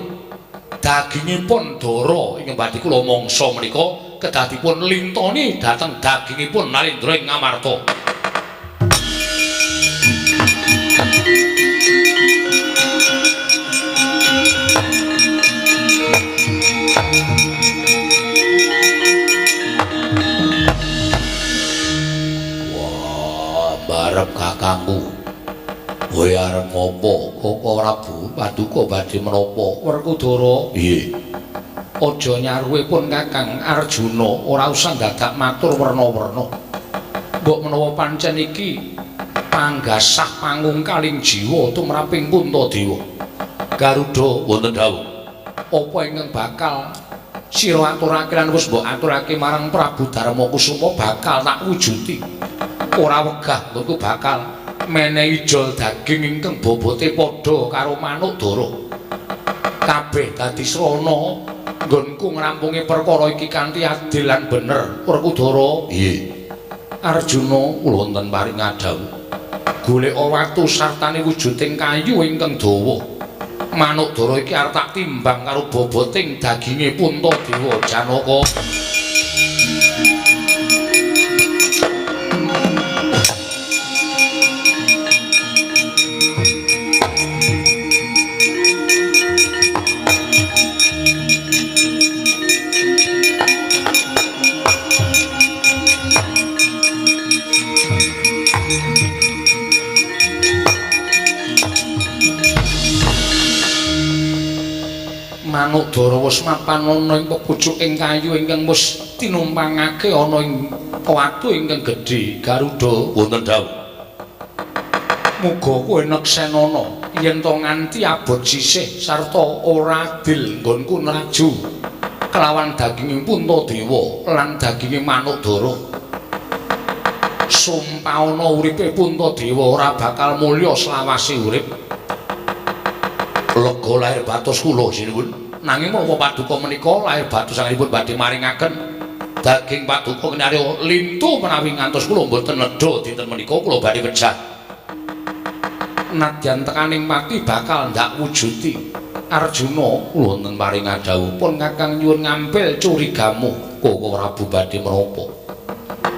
dagingipun Dara ingkang badhe kula mangsa menika kedah dipun lintoni dhateng dagingipun Narendra ing Ngamarta. Arep kakangku. Kowe arep ngopo? Kok Prabu Paduka badhe menapa? Werkudara. Iye. Aja nyaruhipun Kakang Arjuna ora usah dadak matur werna-werna. Mbok menawa pancen iki panggasah pangungkaling jiwa tumraping Puntadewa. Garuda wonten dawuh. Apa ingkang bakal sira aturake lan wis mbok aturake marang Prabu Darmakusuma bakal tak wujuti. Ora wegah engko bakal menehi jol daging ingkang bobote padha karo Manukdara. Kabeh dadi srana nggonku ngrampungi perkara iki kanthi adil lan bener. Werkudara. Iye. Arjuna kula wonten paring adhawuh. Golek watu sartane wujuding kayu ingkang dawa. Manukdara iki arep tak timbang karo boboting daginge Puntadewa Janaka. Manukdara wis mapan ana ing pucuking kayu ingkang wis tinumpangake ana ing watu ingkang gedhe. Garuda wonten dawuh. Muga kowe neksenana yen to nganti abot sisih sarta ora adil nggonku nraju kelawan daginging Puntadewa lan daginging Manukdara. Sumpahana uripe Puntadewa ora bakal mulya selawase urip. Lega lahir batos kula sinuwun. Nanging menapa Paduka menika lahir batos sanganipun badhe maringaken daging Paduka kinarya lintu menawi ngantos kula mboten nedha dinten menika kula badhe wejah. Nadyan tekaning mati bakal ndak wujuti. Arjuna kula wonten paring adhawuh pun Kakang nyuwun ngambil curigamu. Kok Prabu badhe menapa?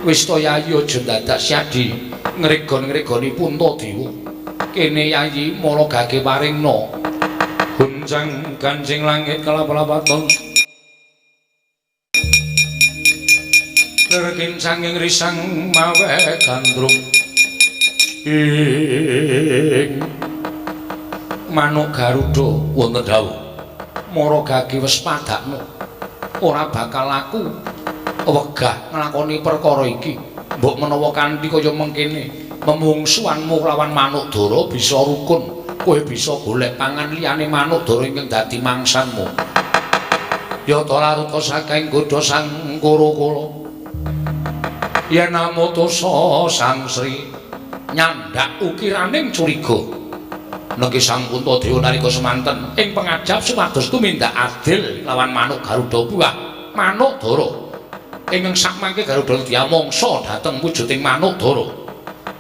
Wis to Yayi aja dadak siadi ngregon-ngregoni Puntadewa. Kene Yayi mula gage paringna gunjang kancing langit kalap-lapaton lerkin sanging risang mawe gandrung ing Manuk Garuda wonten dawuh. mara gage wis padakno ora bakal aku wegah nglakoni perkara iki. Mbok menawa kanthi kaya mengkene memungsuanmu lawan Manukdara bisa rukun, kowe bisa golek pangan liyane Manukdara ingkang dadi mangsanmu. Ya ta laruta saking godha sang Kurakala. Yen namutusa Sang Sri nyandak ukiraning curiga. Nengke Sang Puntadewa nalika semanten ing pangajap supados tumindak adil lawan Manuk Garuda buah Manukdara. Ingkang sakmangke Garuda diamangsa dhateng wujuding Manukdara.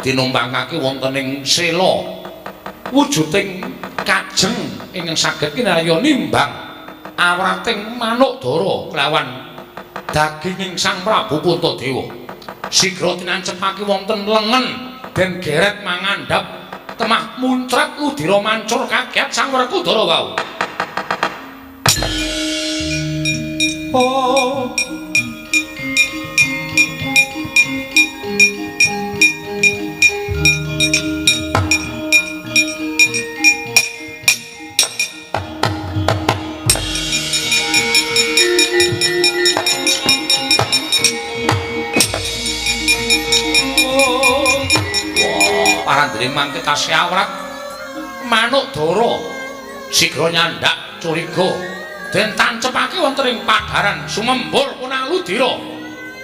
Tinumpangake wonten ing sela wujuding kajeng ingkang saged kinarya nimbang awrating Manukdara kelawan daginging Sang Prabu Puntadewa. Sigra tinancepake wonten lengen den geret mangandhap temah muncrat ludira mancur kaget Sang Werkudara wau. Oh parandene mangke tasih awrat Manukdara sigra nyandak curiga den tancepake wonten ing padaran sumembul punang ludira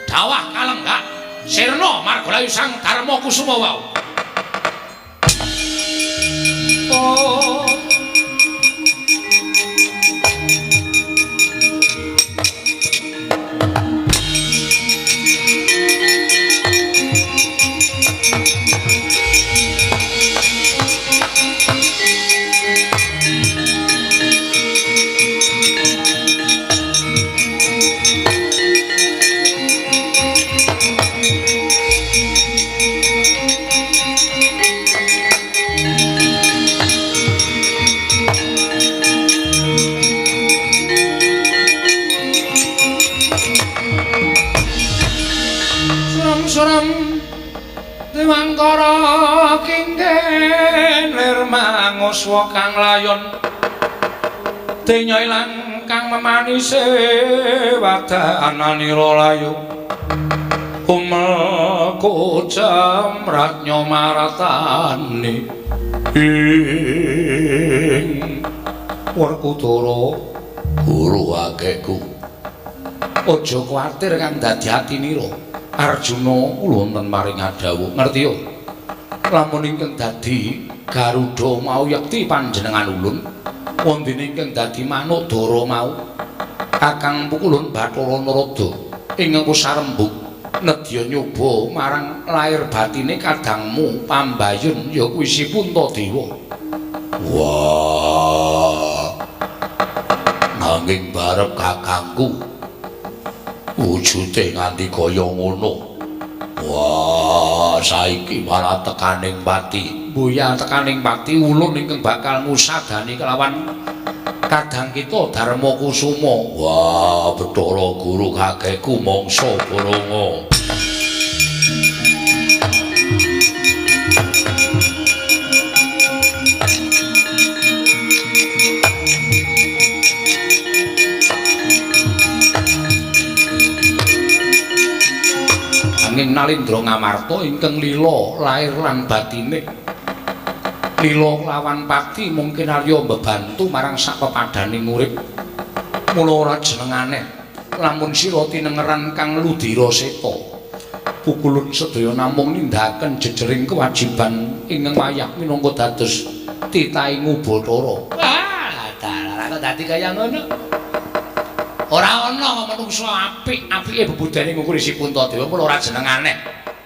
dawah kalenggak sirna margalayu Sang Darmakusuma wau. Oh surem Dewangkara kingken lir manguswa kang layon denya ilang kang memanise wadahananira layu umeko jamratnya maratani ing Werkudara guru akehku aja kuwatir kang dadi atinira Arjuna kula wonten maring adhawuh ngerti yo lamun ingkang dadi Garuda mau yekti panjenengan ulun wondene ingkang dadi Manodara mau Kakang Pukulun Bathara Narada ingkang sarembug nedya nyoba marang lair batine kadangmu Pambayun ya kuwi si Puntadewa. Wah nanging barep kakangku wujude nganti kaya ngono. Wah, saiki malah tekaning pati. Mbuya tekaning pati ulun ingkang bakal ngusadani kelawan kadang kita Darma Kusuma. Wah, Bathara Guru kakekku mangsa Baranga. Nanging Nalindra Ngamarta ingkang lila lair lan batine lila lawan pati mungkin arya mbebantu marang sak pepadaning urip mula ora jenengane lamun sira tinengeran kang ludira seta Pukulun sedaya namung nindakaken jejering kewajiban ingkang wayah minangka dados titahing Bathara. Ah, dalar kok dadi kaya ngono. Ora ana manungsa apik-apike bebudane ngukur si Puntadewa mula ora jenengane.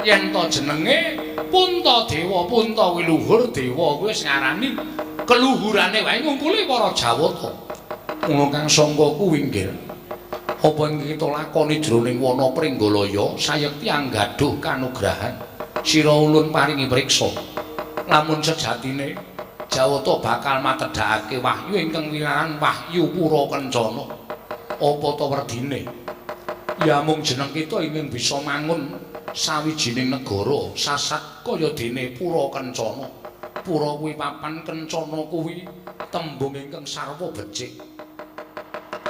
Yen to jenenge Puntadewa, Puntawi luhur dewa kuwi wis ngarani keluhurane wae ngumpuli para Jawata. Mula kang sangka kuwi nggih. Apa ing kita lakoni jroning wana Pringgalaya sayekti anggadhuh kanugrahan. Sira ulun paringi priksa. Lamun sejatine Jawata bakal matedhakake wahyu ingkang wiraran wahyu Pura Kencana. Apa to werdine ya mung jeneng kita ingin bisa mangun sawijining negara sasat kaya dene Pura Kencana. Pura kuwi papan, Kencana kuwi tembung ingkang sarwa becik.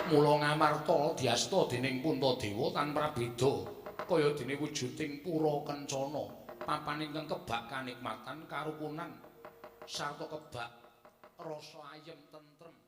Mula Ngamarta diasta dening Puntadewa tanpa beda kaya dene wujuding Pura Kencana, papan ingkang kebak kanikmatan karukunan sarta kebak rasa ayem tentrem.